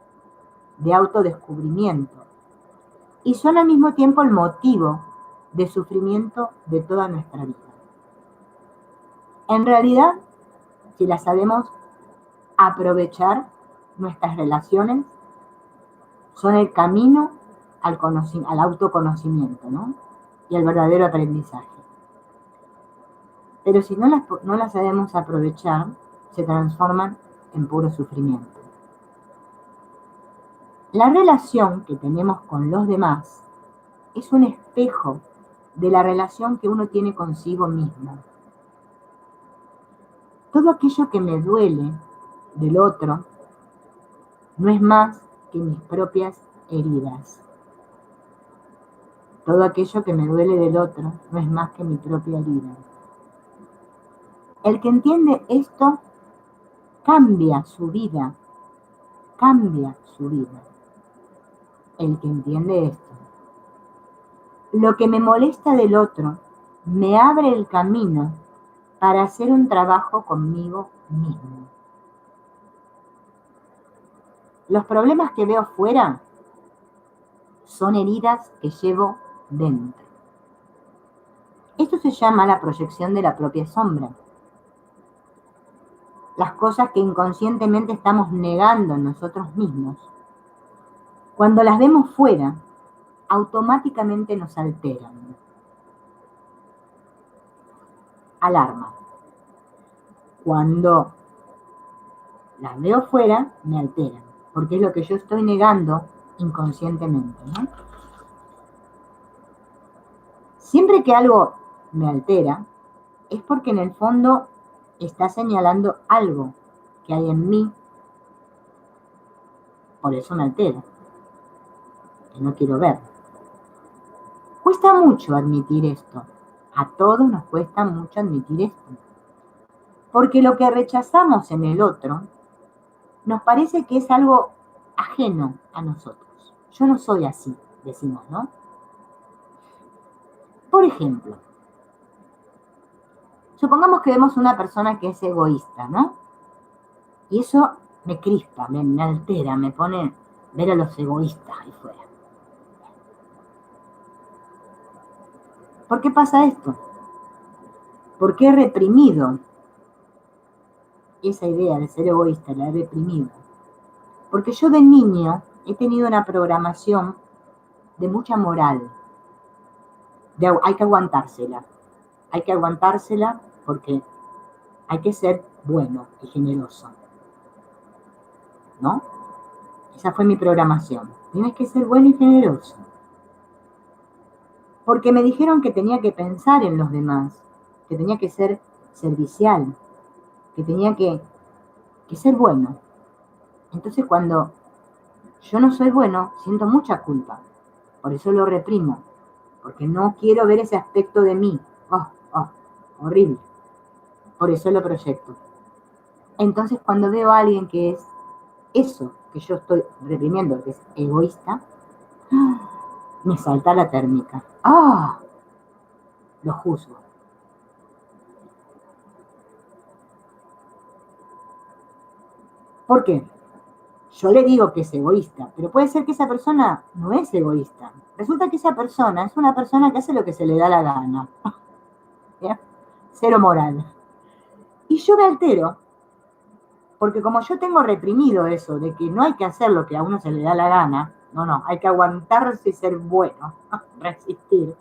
de autodescubrimiento. y son al mismo tiempo el motivo de sufrimiento de toda nuestra vida. En realidad, si las sabemos aprovechar, nuestras relaciones son el camino al autoconocimiento, ¿no? Y al verdadero aprendizaje. Pero si no las sabemos aprovechar, se transforman en puro sufrimiento. La relación que tenemos con los demás es un espejo de la relación que uno tiene consigo mismo. Todo aquello que me duele del otro no es más que mis propias heridas. Todo aquello que me duele del otro no es más que mi propia herida. El que entiende esto cambia su vida, cambia su vida. El que entiende esto. Lo que me molesta del otro me abre el camino para hacer un trabajo conmigo mismo. Los problemas que veo fuera son heridas que llevo dentro. Esto se llama la proyección de la propia sombra. Las cosas que inconscientemente estamos negando en nosotros mismos, cuando las vemos fuera, automáticamente nos alteran. Alarma. Cuando las veo fuera, me alteran, porque es lo que yo estoy negando inconscientemente, ¿no? Siempre que algo me altera, es porque en el fondo está señalando algo que hay en mí, por eso me altera, que no quiero ver. Cuesta mucho admitir esto, a todos nos cuesta mucho admitir esto, porque lo que rechazamos en el otro nos parece que es algo ajeno a nosotros. Yo no soy así, decimos, ¿no? Por ejemplo, supongamos que vemos una persona que es egoísta, ¿no? Y eso me crispa, me altera, me pone ver a los egoístas ahí fuera. ¿Por qué pasa esto? ¿Por qué he reprimido esa idea de ser egoísta? La he reprimido. Porque yo de niño he tenido una programación de mucha moral. Hay que aguantársela. Hay que aguantársela porque hay que ser bueno y generoso, ¿no? Esa fue mi programación. Tienes que ser bueno y generoso. Porque me dijeron que tenía que pensar en los demás, que tenía que ser servicial, que tenía que ser bueno. Entonces cuando yo no soy bueno, siento mucha culpa. Por eso lo reprimo. Porque no quiero ver ese aspecto de mí. Horrible. Por eso lo proyecto. Entonces cuando veo a alguien que es eso que yo estoy reprimiendo, que es egoísta, me salta la térmica. Lo juzgo. ¿Por qué? Yo le digo que es egoísta, pero puede ser que esa persona no es egoísta. Resulta que esa persona es una persona que hace lo que se le da la gana. ¿Bien? Cero moral. Y yo me altero, porque como yo tengo reprimido eso de que no hay que hacer lo que a uno se le da la gana, no, hay que aguantarse y ser bueno, resistir.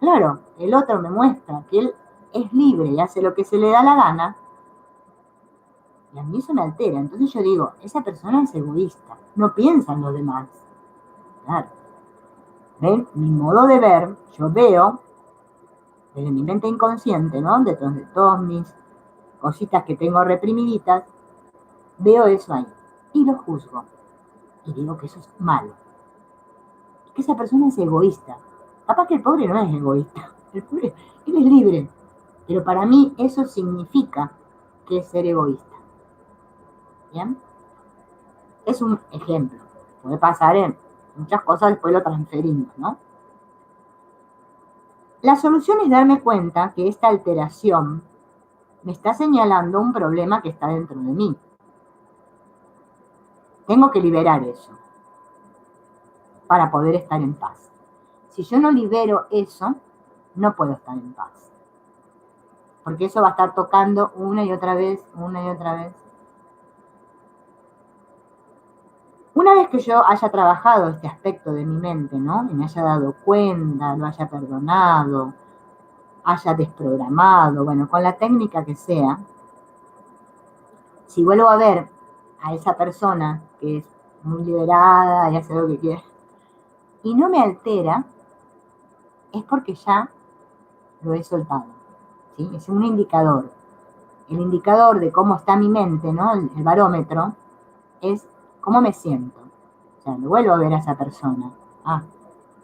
Claro, el otro me muestra que él es libre y hace lo que se le da la gana, y a mí eso me altera. Entonces yo digo, esa persona es egoísta, no piensa en los demás. Claro. ¿Ven? Mi modo de ver, yo veo, desde mi mente inconsciente, ¿no? De todas mis cositas que tengo reprimiditas, veo eso ahí y lo juzgo. Y digo que eso es malo. Que esa persona es egoísta. Capaz que el pobre no es egoísta. El pobre, él es libre. Pero para mí eso significa que es ser egoísta. ¿Bien? Es un ejemplo. Puede pasar en muchas cosas, después lo transferimos, ¿no? La solución es darme cuenta que esta alteración me está señalando un problema que está dentro de mí. Tengo que liberar eso. para poder estar en paz. Si yo no libero eso, no puedo estar en paz. Porque eso va a estar tocando una y otra vez, una y otra vez. Una vez que yo haya trabajado este aspecto de mi mente, ¿no? Y me haya dado cuenta, lo haya perdonado, haya desprogramado, bueno, con la técnica que sea, si vuelvo a ver a esa persona que es muy liberada y hace lo que quiere, y no me altera, es porque ya lo he soltado, ¿sí? Es un indicador. El indicador de cómo está mi mente, ¿no? El barómetro, es cómo me siento. O sea, me vuelvo a ver a esa persona. Ah,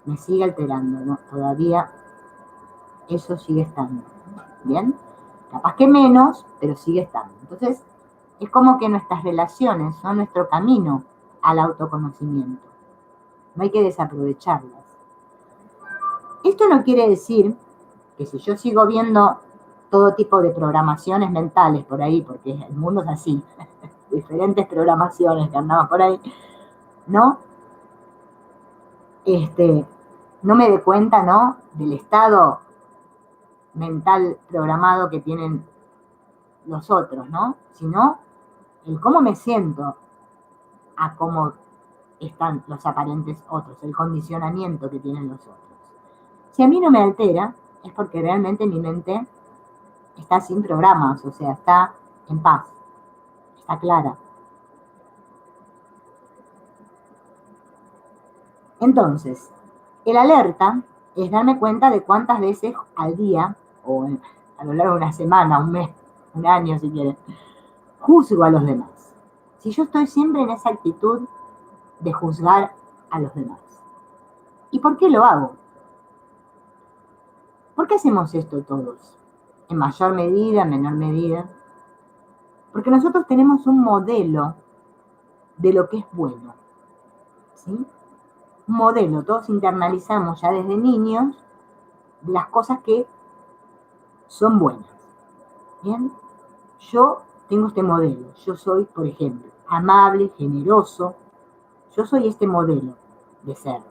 me sigue alterando, ¿no? Todavía eso sigue estando. ¿Bien? Capaz que menos, pero sigue estando. Entonces, es como que nuestras relaciones son nuestro camino al autoconocimiento. No hay que desaprovecharlas. Esto no quiere decir que si yo sigo viendo todo tipo de programaciones mentales por ahí, porque el mundo es así, diferentes programaciones que andamos por ahí, ¿no? No me dé cuenta, ¿no? Del estado mental programado que tienen los otros, ¿no? Sino el cómo me siento a cómo están los aparentes otros, el condicionamiento que tienen los otros. Si a mí no me altera, es porque realmente mi mente está sin programas, o sea, está en paz, está clara. Entonces, el alerta es darme cuenta de cuántas veces al día, o a lo largo de una semana, un mes, un año si quieren, juzgo a los demás. Si yo estoy siempre en esa actitud de juzgar a los demás. ¿Y por qué lo hago? ¿Por qué hacemos esto todos? En mayor medida, en menor medida. Porque nosotros tenemos un modelo de lo que es bueno. ¿Sí? Un modelo, todos internalizamos ya desde niños las cosas que son buenas. ¿Bien? Yo tengo este modelo. Yo soy, por ejemplo, amable, generoso. Yo soy este modelo de ser.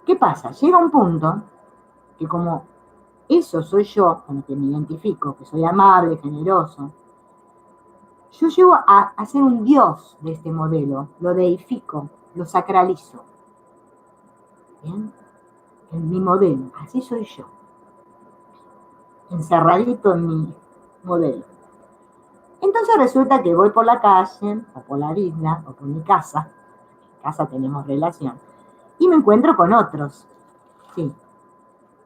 ¿Qué pasa? Llega un punto que como eso soy yo, con lo que me identifico, que soy amable, generoso, yo llego a ser un dios de este modelo, lo deifico, lo sacralizo. ¿Bien? En mi modelo, así soy yo, encerradito en mi modelo. Entonces resulta que voy por la calle, o por la isla, o por mi casa, en casa tenemos relación, y me encuentro con otros. Sí,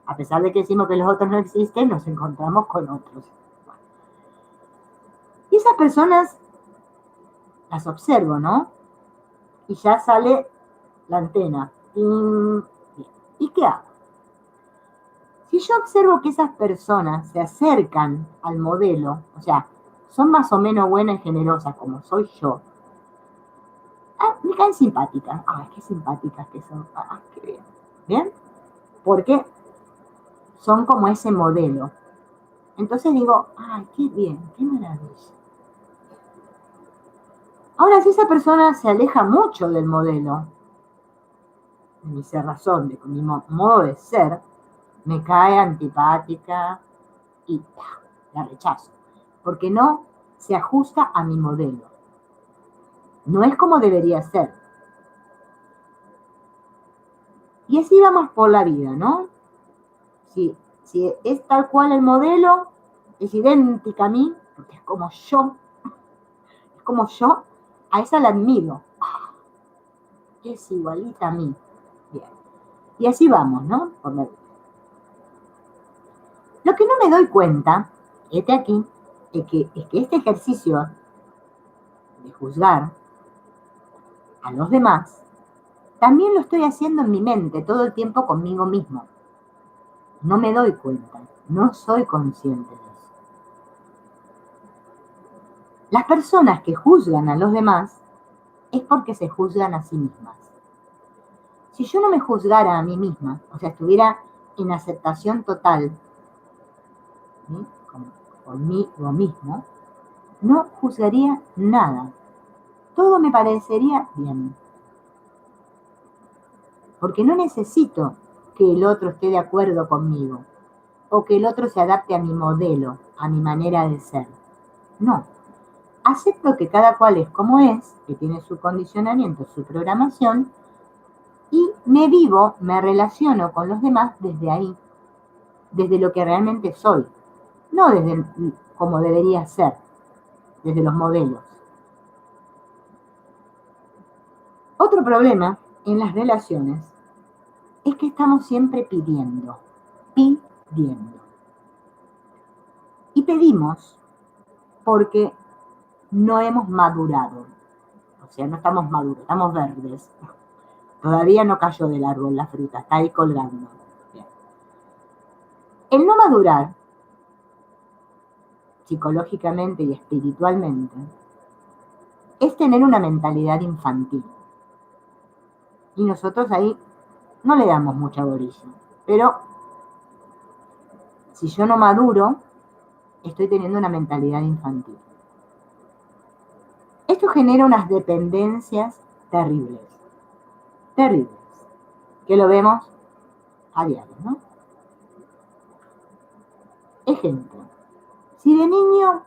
a pesar de que decimos que los otros no existen, nos encontramos con otros. Y esas personas las observo, ¿no? Y ya sale la antena. ¿Y qué hago? Si yo observo que esas personas se acercan al modelo, o sea, son más o menos buenas y generosas como soy yo, me caen simpáticas. Ay, qué simpáticas que son. Qué bien. ¿Bien? Porque son como ese modelo. Entonces digo, ay, qué bien, qué maravilla. Ahora, si esa persona se aleja mucho del modelo, de mi cerrazón, de mi modo de ser, me cae antipática y la rechazo, porque no se ajusta a mi modelo. No es como debería ser. Y así vamos por la vida, ¿no? Si es tal cual el modelo, es idéntica a mí, porque es como yo, a esa la admiro. Es igualita a mí. Bien. Y así vamos, ¿no? Por la vida. Lo que no me doy cuenta, aquí, es que este ejercicio de juzgar a los demás, también lo estoy haciendo en mi mente todo el tiempo conmigo mismo. No me doy cuenta, no soy consciente de eso. Las personas que juzgan a los demás es porque se juzgan a sí mismas. Si yo no me juzgara a mí misma, o sea, estuviera en aceptación total, ¿sí? Conmigo mismo, no juzgaría nada. Todo me parecería bien. porque no necesito que el otro esté de acuerdo conmigo o que el otro se adapte a mi modelo, a mi manera de ser. No, acepto que cada cual es como es, que tiene su condicionamiento, su programación, y me relaciono con los demás desde ahí, desde lo que realmente soy, no desde como debería ser, desde los modelos. Otro problema en las relaciones es que estamos siempre pidiendo. Y pedimos porque no hemos madurado. O sea, no estamos maduros, estamos verdes. Todavía no cayó del árbol la fruta, está ahí colgando. Bien. El no madurar, psicológicamente y espiritualmente, es tener una mentalidad infantil. Y nosotros ahí no le damos mucha bolilla. Pero si yo no maduro, estoy teniendo una mentalidad infantil. Esto genera unas dependencias terribles, terribles, que lo vemos a diario, ¿no? Ejemplo, si de niño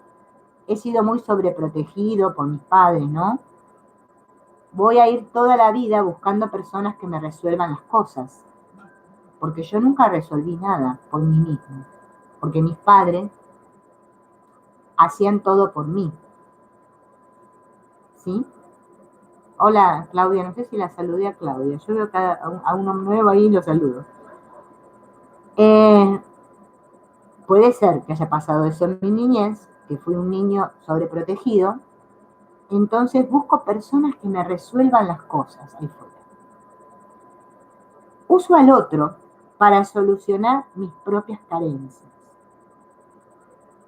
he sido muy sobreprotegido por mis padres, ¿no? Voy a ir toda la vida buscando personas que me resuelvan las cosas, porque yo nunca resolví nada por mí mismo, porque mis padres hacían todo por mí, ¿sí? Hola, Claudia, no sé si la saludé a Claudia, yo veo a uno nuevo ahí y lo saludo. Puede ser que haya pasado eso en mi niñez, que fui un niño sobreprotegido, entonces busco personas que me resuelvan las cosas ahí fuera. Uso al otro para solucionar mis propias carencias.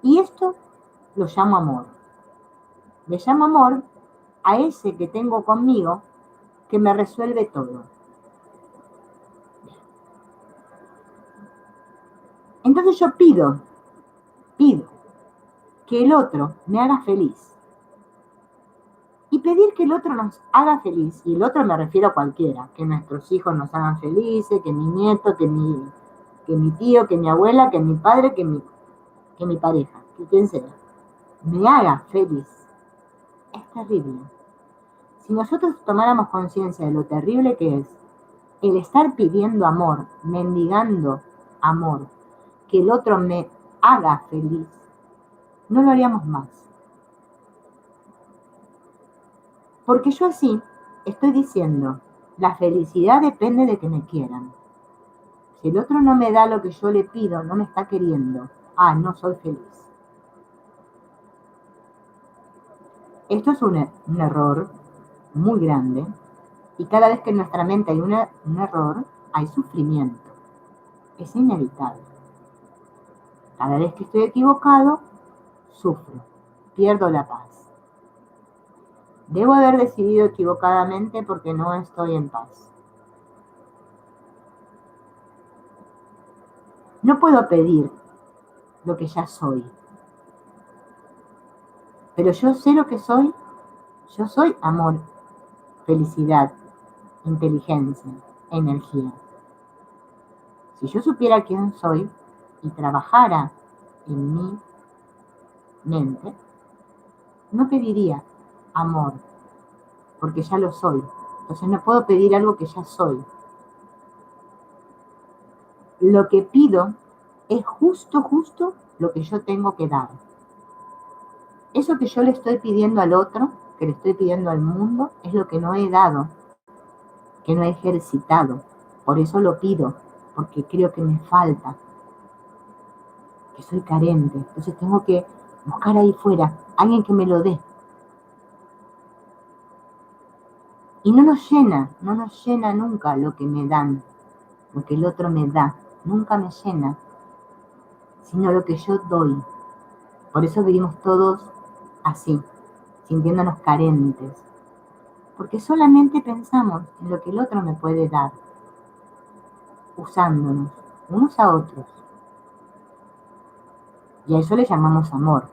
Y esto lo llamo amor. Le llamo amor a ese que tengo conmigo que me resuelve todo. Entonces yo pido que el otro me haga feliz. Y pedir que el otro nos haga feliz, y el otro me refiero a cualquiera, que nuestros hijos nos hagan felices, que mi nieto, que mi tío, que mi abuela, que mi padre, que mi pareja, que quien sea, me haga feliz. Es terrible. Si nosotros tomáramos conciencia de lo terrible que es el estar pidiendo amor, mendigando amor, que el otro me haga feliz, no lo haríamos más. Porque yo así estoy diciendo, la felicidad depende de que me quieran. Si el otro no me da lo que yo le pido, no me está queriendo, no soy feliz. Esto es un error muy grande, y cada vez que en nuestra mente hay un error, hay sufrimiento. Es inevitable. Cada vez que estoy equivocado, sufro, pierdo la paz. Debo haber decidido equivocadamente porque no estoy en paz. No puedo pedir lo que ya soy, pero yo sé lo que soy. Yo soy amor, felicidad, inteligencia, energía. Si yo supiera quién soy y trabajara en mi mente, no pediría amor, porque ya lo soy. Entonces no puedo pedir algo que ya soy. Lo que pido es justo lo que yo tengo que dar. Eso que yo le estoy pidiendo al otro, que le estoy pidiendo al mundo, es lo que no he dado, que no he ejercitado. Por eso lo pido, porque creo que me falta, que soy carente. Entonces tengo que buscar ahí fuera alguien que me lo dé. Y no nos llena nunca lo que me dan, lo que el otro me da. Nunca me llena, sino lo que yo doy. Por eso vivimos todos así, sintiéndonos carentes. Porque solamente pensamos en lo que el otro me puede dar, usándonos unos a otros. Y a eso le llamamos amor.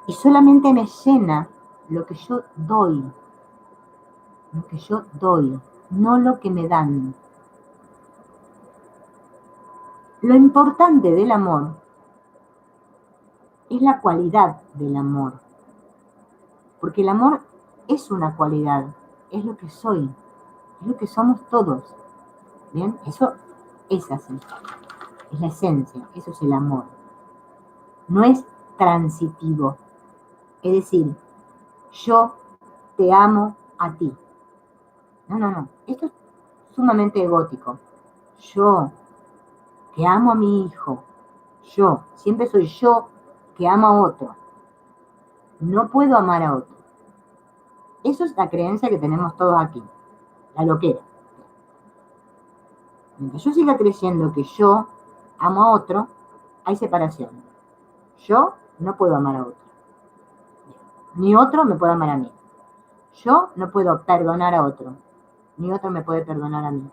Y solamente me llena lo que yo doy. Lo que yo doy. no lo que me dan. Lo importante del amor es la cualidad del amor, porque el amor es una cualidad, es lo que soy, es lo que somos todos. ¿Bien? Eso es así, es la esencia, eso es el amor. No es transitivo, es decir, yo te amo a ti. No, esto es sumamente egótico. Yo que amo a mi hijo, yo, siempre soy yo que amo a otro. No puedo amar a otro. Eso es la creencia que tenemos todos aquí, la loquera. Mientras yo siga creyendo que yo amo a otro, hay separación. Yo no puedo amar a otro. Ni otro me puede amar a mí. Yo no puedo perdonar a otro. Ni otro me puede perdonar a mí.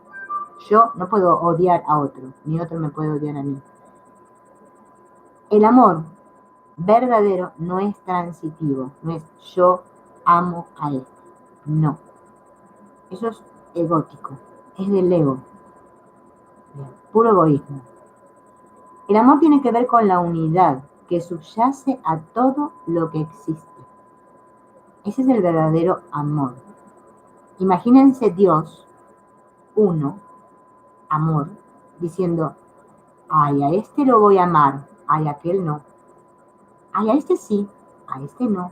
Yo no puedo odiar a otro. Ni otro me puede odiar a mí. El amor verdadero no es transitivo. No es yo amo a él. No. Eso es egótico. Es del ego. Puro egoísmo. El amor tiene que ver con la unidad que subyace a todo lo que existe. Ese es el verdadero amor. Imagínense Dios, uno, amor, diciendo, ay, a este lo voy a amar, ay, a aquel no. Ay, a este sí, a este no.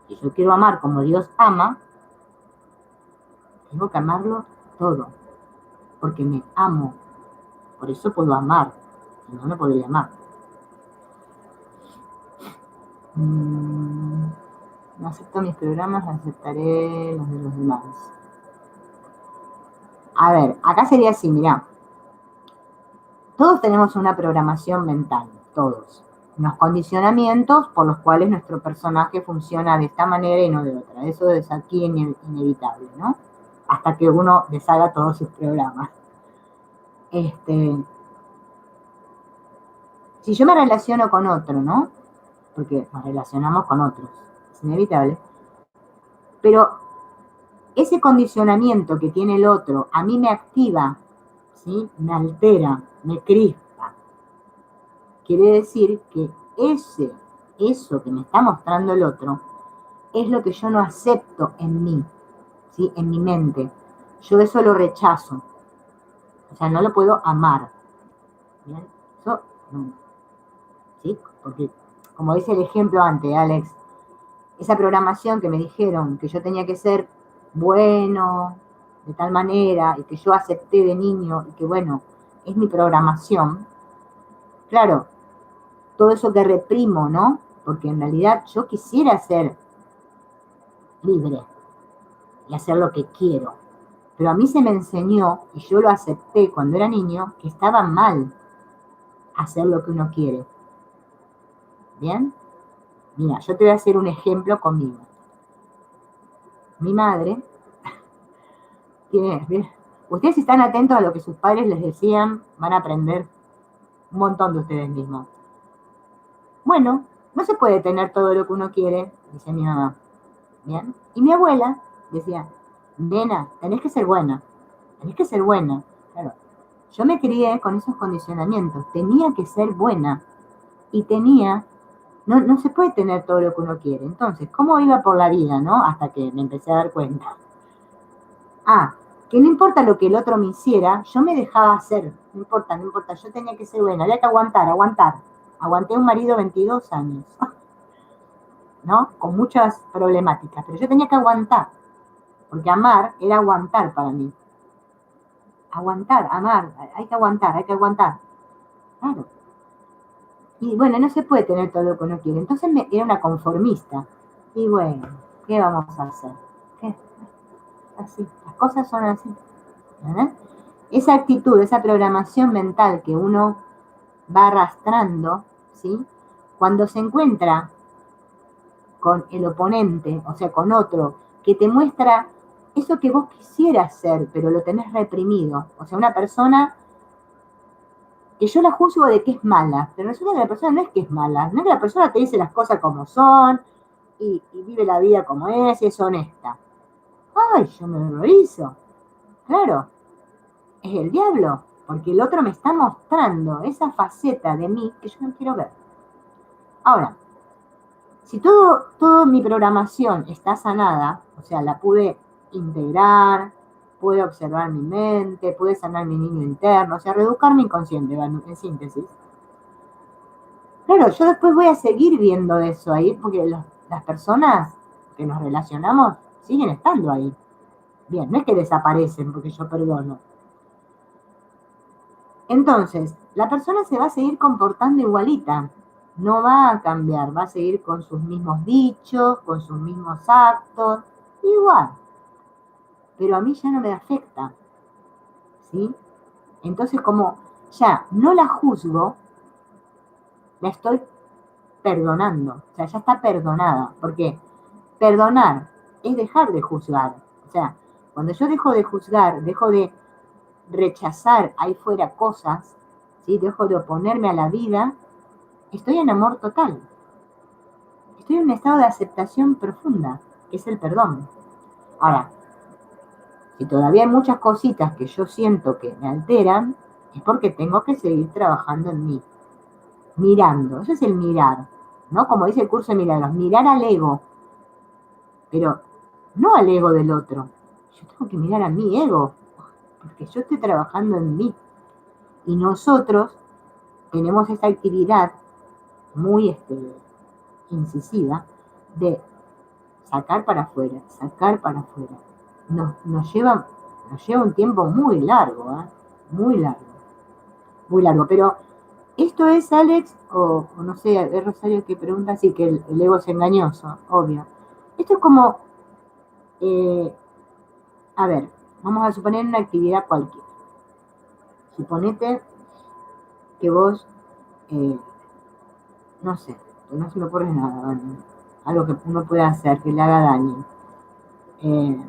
Si yo quiero amar como Dios ama, tengo que amarlo todo, porque me amo. Por eso puedo amar, si no, no podría amar. No acepto mis programas, aceptaré los de los demás. A ver, acá sería así, mirá. Todos tenemos una programación mental, todos. Unos condicionamientos por los cuales nuestro personaje funciona de esta manera y no de otra. Eso es aquí inevitable, ¿no? Hasta que uno deshaga todos sus programas. Si yo me relaciono con otro, ¿no? Porque nos relacionamos con otros, es inevitable. Pero ese condicionamiento que tiene el otro a mí me activa, ¿sí? Me altera, me crispa. Quiere decir que eso que me está mostrando el otro es lo que yo no acepto en mí, ¿sí? En mi mente. Yo eso lo rechazo. O sea, no lo puedo amar. ¿Bien? Eso, ¿sí? Porque, como dice el ejemplo antes, Alex, esa programación que me dijeron que yo tenía que ser bueno, de tal manera, y que yo acepté de niño, y que bueno, es mi programación. Claro, todo eso que reprimo, ¿no? Porque en realidad yo quisiera ser libre y hacer lo que quiero. Pero a mí se me enseñó, y yo lo acepté cuando era niño, que estaba mal hacer lo que uno quiere. ¿Bien? Mira, yo te voy a hacer un ejemplo conmigo. Mi madre tiene... Ustedes si están atentos a lo que sus padres les decían, van a aprender un montón de ustedes mismos. Bueno, no se puede tener todo lo que uno quiere, dice mi mamá. ¿Bien? Y mi abuela decía, nena, tenés que ser buena. Tenés que ser buena. Claro, yo me crié con esos condicionamientos. Tenía que ser buena. Y no se puede tener todo lo que uno quiere. Entonces, ¿cómo iba por la vida, no? Hasta que me empecé a dar cuenta. Que no importa lo que el otro me hiciera, yo me dejaba hacer. No importa, yo tenía que ser buena. Había que aguantar. Aguanté un marido 22 años, ¿no? Con muchas problemáticas. Pero yo tenía que aguantar. Porque amar era aguantar para mí. Aguantar, amar, hay que aguantar. Claro. Y bueno, no se puede tener todo lo que uno quiere. Entonces era una conformista. Y bueno, ¿qué vamos a hacer? ¿Qué? Así, las cosas son así. ¿Verdad? Esa actitud, esa programación mental que uno va arrastrando, ¿sí? Cuando se encuentra con el oponente, o sea, con otro, que te muestra eso que vos quisieras ser, pero lo tenés reprimido. O sea, una persona que yo la juzgo de que es mala, pero resulta que la persona no es que es mala, no es que la persona te dice las cosas como son y vive la vida como es honesta. ¡ay! Yo me horrorizo. Claro, es el diablo, porque el otro me está mostrando esa faceta de mí que yo no quiero ver. Ahora, si toda mi programación está sanada, o sea, la pude integrar, pude observar mi mente, pude sanar mi niño interno, o sea, reeducar mi inconsciente, en síntesis. Claro, yo después voy a seguir viendo eso ahí, porque las personas que nos relacionamos siguen estando ahí. Bien, no es que desaparecen porque yo perdono. Entonces, la persona se va a seguir comportando igualita, no va a cambiar, va a seguir con sus mismos dichos, con sus mismos actos, igual, pero a mí ya no me afecta, ¿sí? Entonces, como ya no la juzgo, la estoy perdonando, o sea, ya está perdonada, porque perdonar es dejar de juzgar, o sea, cuando yo dejo de juzgar, dejo de rechazar ahí fuera cosas, ¿sí? Dejo de oponerme a la vida, estoy en amor total. Estoy en un estado de aceptación profunda, que es el perdón. Ahora, si todavía hay muchas cositas que yo siento que me alteran, es porque tengo que seguir trabajando en mí. Mirando, eso es el mirar, ¿no? Como dice el curso de milagros, mirar al ego, pero no al ego del otro. Yo tengo que mirar a mi ego, porque yo estoy trabajando en mí. Y nosotros tenemos esta actividad muy incisiva de sacar para afuera, sacar para afuera. Nos lleva un tiempo muy largo, ¿eh? Muy largo, muy largo. Pero esto es, Alex, o no sé, es Rosario que pregunta así, que el ego es engañoso, obvio. Esto es como, eh, a ver, vamos a suponer una actividad cualquiera. Suponete que vos, eh, no sé, no se me ocurre nada, algo que uno pueda hacer que le haga daño. Eh,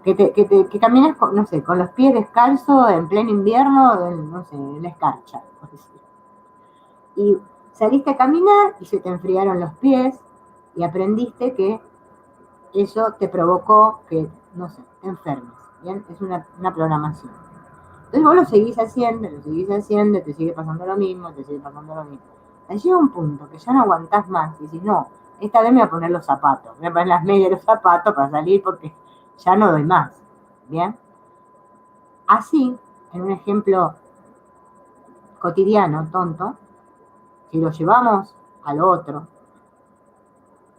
que caminas, con, no sé, con los pies descalzos en pleno invierno, no sé, en la escarcha, por decir. Y saliste a caminar y se te enfriaron los pies y aprendiste que eso te provocó que, no sé, te enfermes. ¿Bien? Es una programación. Entonces vos lo seguís haciendo, te sigue pasando lo mismo, te sigue pasando lo mismo. Llega un punto que ya no aguantás más y decís, no, esta vez me voy a poner los zapatos, me voy a poner las medias de los zapatos para salir porque ya no doy más. ¿Bien? Así, en un ejemplo cotidiano, tonto, si lo llevamos al otro,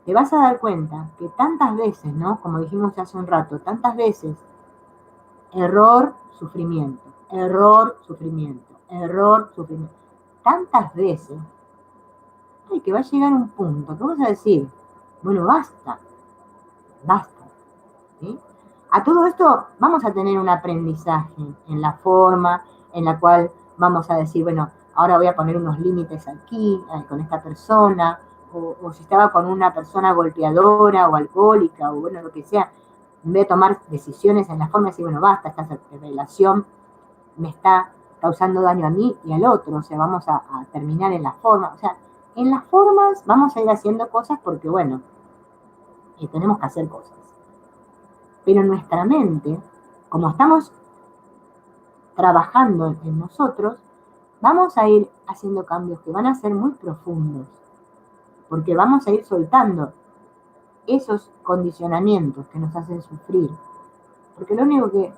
te vas a dar cuenta que tantas veces, ¿no? Como dijimos hace un rato, tantas veces, error, sufrimiento, error, sufrimiento, error, sufrimiento, tantas veces, ay, que va a llegar un punto que vas a decir, bueno, basta, basta, ¿sí? A todo esto vamos a tener un aprendizaje en la forma en la cual vamos a decir, bueno, ahora voy a poner unos límites aquí, con esta persona, o si estaba con una persona golpeadora o alcohólica, o bueno, lo que sea, en vez de tomar decisiones en la forma de decir, bueno, basta, esta relación me está causando daño a mí y al otro, o sea, vamos a terminar en la forma, o sea, en las formas vamos a ir haciendo cosas porque, bueno, tenemos que hacer cosas. Pero nuestra mente, como estamos trabajando en nosotros, vamos a ir haciendo cambios que van a ser muy profundos, porque vamos a ir soltando esos condicionamientos que nos hacen sufrir, porque lo único que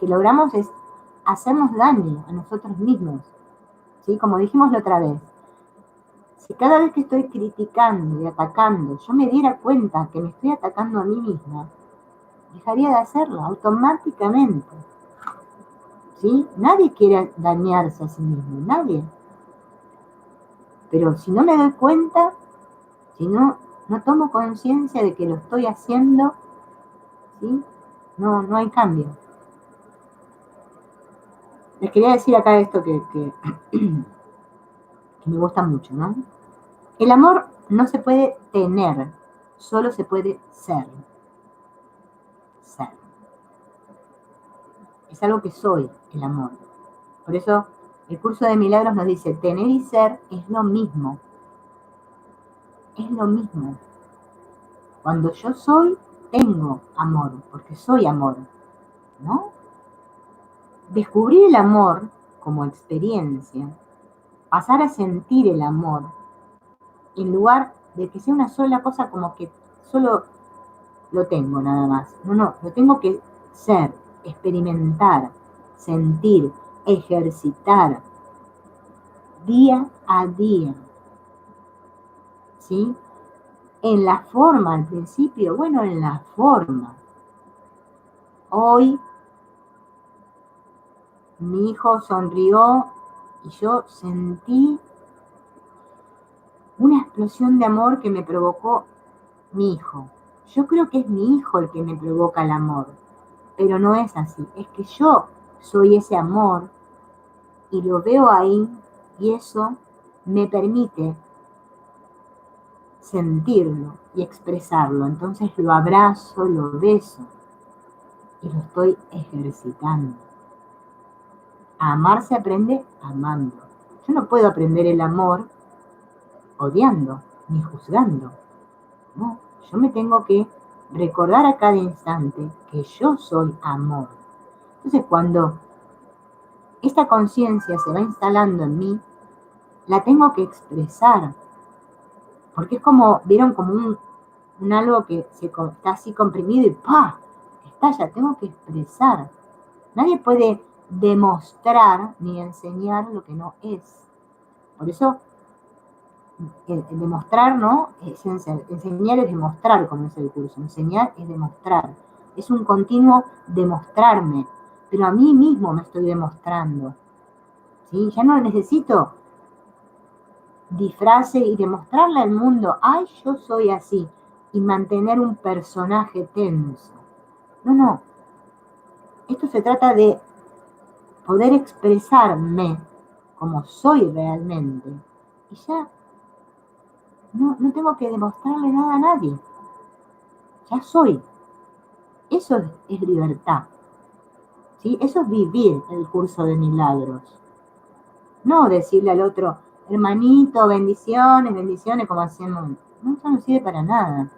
logramos es hacernos daño a nosotros mismos, ¿sí? Como dijimos la otra vez, si cada vez que estoy criticando y atacando, yo me diera cuenta que me estoy atacando a mí misma, dejaría de hacerlo automáticamente. ¿Sí? Nadie quiere dañarse a sí mismo, nadie. Pero si no me doy cuenta, si no tomo conciencia de que lo estoy haciendo, ¿sí? No hay cambio. Les quería decir acá esto que me gusta mucho, ¿no? El amor no se puede tener, solo se puede ser. Ser. Es algo que soy, el amor. Por eso el curso de milagros nos dice, tener y ser es lo mismo. Es lo mismo. Cuando yo soy, tengo amor, porque soy amor, ¿no? Descubrir el amor como experiencia, pasar a sentir el amor, en lugar de que sea una sola cosa como que solo lo tengo nada más. No, lo tengo que ser, experimentar, sentir, ejercitar, día a día, ¿sí? En la forma, al principio, bueno, en la forma. Hoy mi hijo sonrió y yo sentí una explosión de amor que me provocó mi hijo. Yo creo que es mi hijo el que me provoca el amor, pero no es así. Es que yo soy ese amor y lo veo ahí y eso me permite sentirlo y expresarlo. Entonces lo abrazo, lo beso y lo estoy ejercitando. A amar se aprende amando. Yo no puedo aprender el amor odiando ni juzgando. No, yo me tengo que recordar a cada instante que yo soy amor. Entonces cuando esta conciencia se va instalando en mí, la tengo que expresar. Porque es como, vieron como un algo que está así comprimido y ¡pah! Estalla, tengo que expresar. Nadie puede demostrar ni enseñar lo que no es. Por eso, el demostrar, ¿no? Enseñar es demostrar, como es el curso. Enseñar es demostrar. Es un continuo demostrarme. Pero a mí mismo me estoy demostrando. ¿Sí? Ya no necesito disfrace y demostrarle al mundo, ay, yo soy así, y mantener un personaje tenso. No. Esto se trata de poder expresarme como soy realmente. Y ya no tengo que demostrarle nada a nadie. Ya soy. Eso es libertad. ¿Sí? Eso es vivir el curso de milagros. No decirle al otro, hermanito, bendiciones, bendiciones, como hacemos. No, eso no sirve para nada.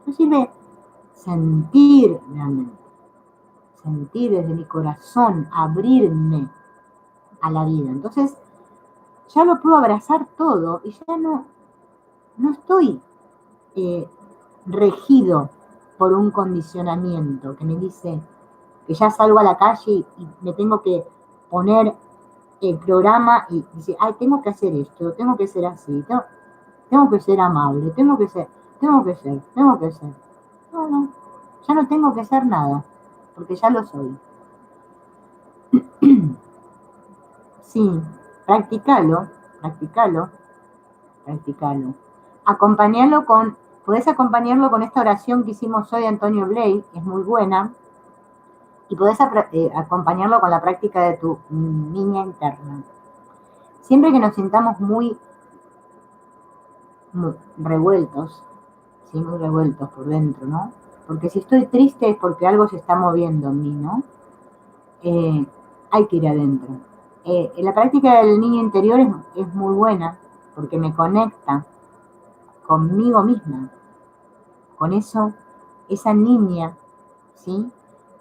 Eso sirve sentir realmente. Sentir desde mi corazón, abrirme a la vida. Entonces, ya lo puedo abrazar todo y ya no estoy regido por un condicionamiento que me dice que ya salgo a la calle y me tengo que poner el programa y dice, ay, tengo que hacer esto, tengo que ser así, tengo que ser amable, tengo que ser. No, ya no tengo que ser nada, porque ya lo soy. Sí, practicalo, practicalo, practicalo. Podés acompañarlo con esta oración que hicimos hoy, Antonio Blake, es muy buena, y podés acompañarlo con la práctica de tu niña interna. Siempre que nos sintamos muy revueltos, ¿sí? Muy revueltos por dentro, ¿no? Porque si estoy triste es porque algo se está moviendo en mí, ¿no? Hay que ir adentro. La práctica del niño interior es muy buena porque me conecta conmigo misma, con eso, esa niña, ¿sí?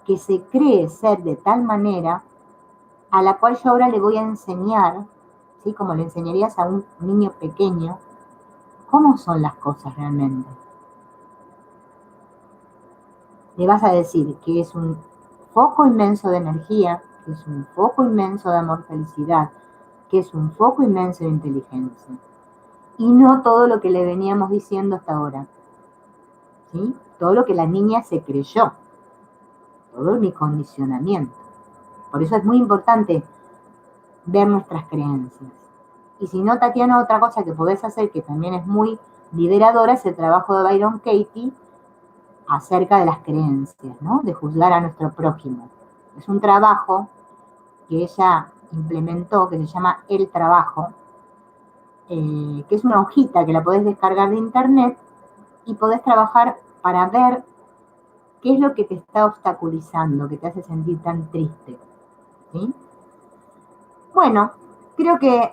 Que se cree ser de tal manera a la cual yo ahora le voy a enseñar, ¿sí? Como le enseñarías a un niño pequeño, cómo son las cosas realmente. Le vas a decir que es un foco inmenso de energía, que es un foco inmenso de amor, felicidad, que es un foco inmenso de inteligencia. Y no todo lo que le veníamos diciendo hasta ahora, ¿sí? Todo lo que la niña se creyó, todo mi condicionamiento. Por eso es muy importante ver nuestras creencias. Y si no, Tatiana, otra cosa que podés hacer que también es muy liberadora es el trabajo de Byron Katie acerca de las creencias, ¿no? De juzgar a nuestro prójimo. Es un trabajo que ella implementó que se llama El Trabajo, que es una hojita que la podés descargar de internet y podés trabajar para ver qué es lo que te está obstaculizando, que te hace sentir tan triste. ¿Sí? Bueno, creo que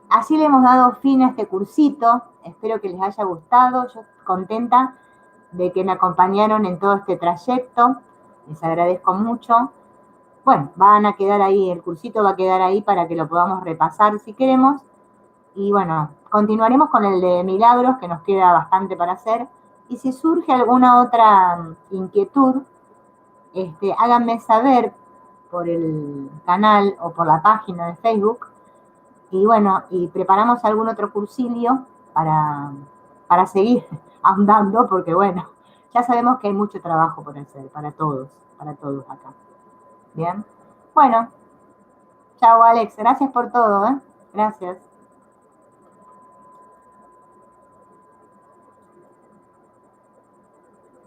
así le hemos dado fin a este cursito. Espero que les haya gustado. Yo contenta de que me acompañaron en todo este trayecto. Les agradezco mucho. Bueno, van a quedar ahí, el cursito va a quedar ahí para que lo podamos repasar si queremos. Y bueno, continuaremos con el de milagros, que nos queda bastante para hacer. Y si surge alguna otra inquietud, háganme saber por el canal o por la página de Facebook. Y bueno, y preparamos algún otro cursilio para seguir andando, porque bueno, ya sabemos que hay mucho trabajo por hacer para todos acá. Bien. Bueno, chao Alex, gracias por todo, ¿eh? Gracias.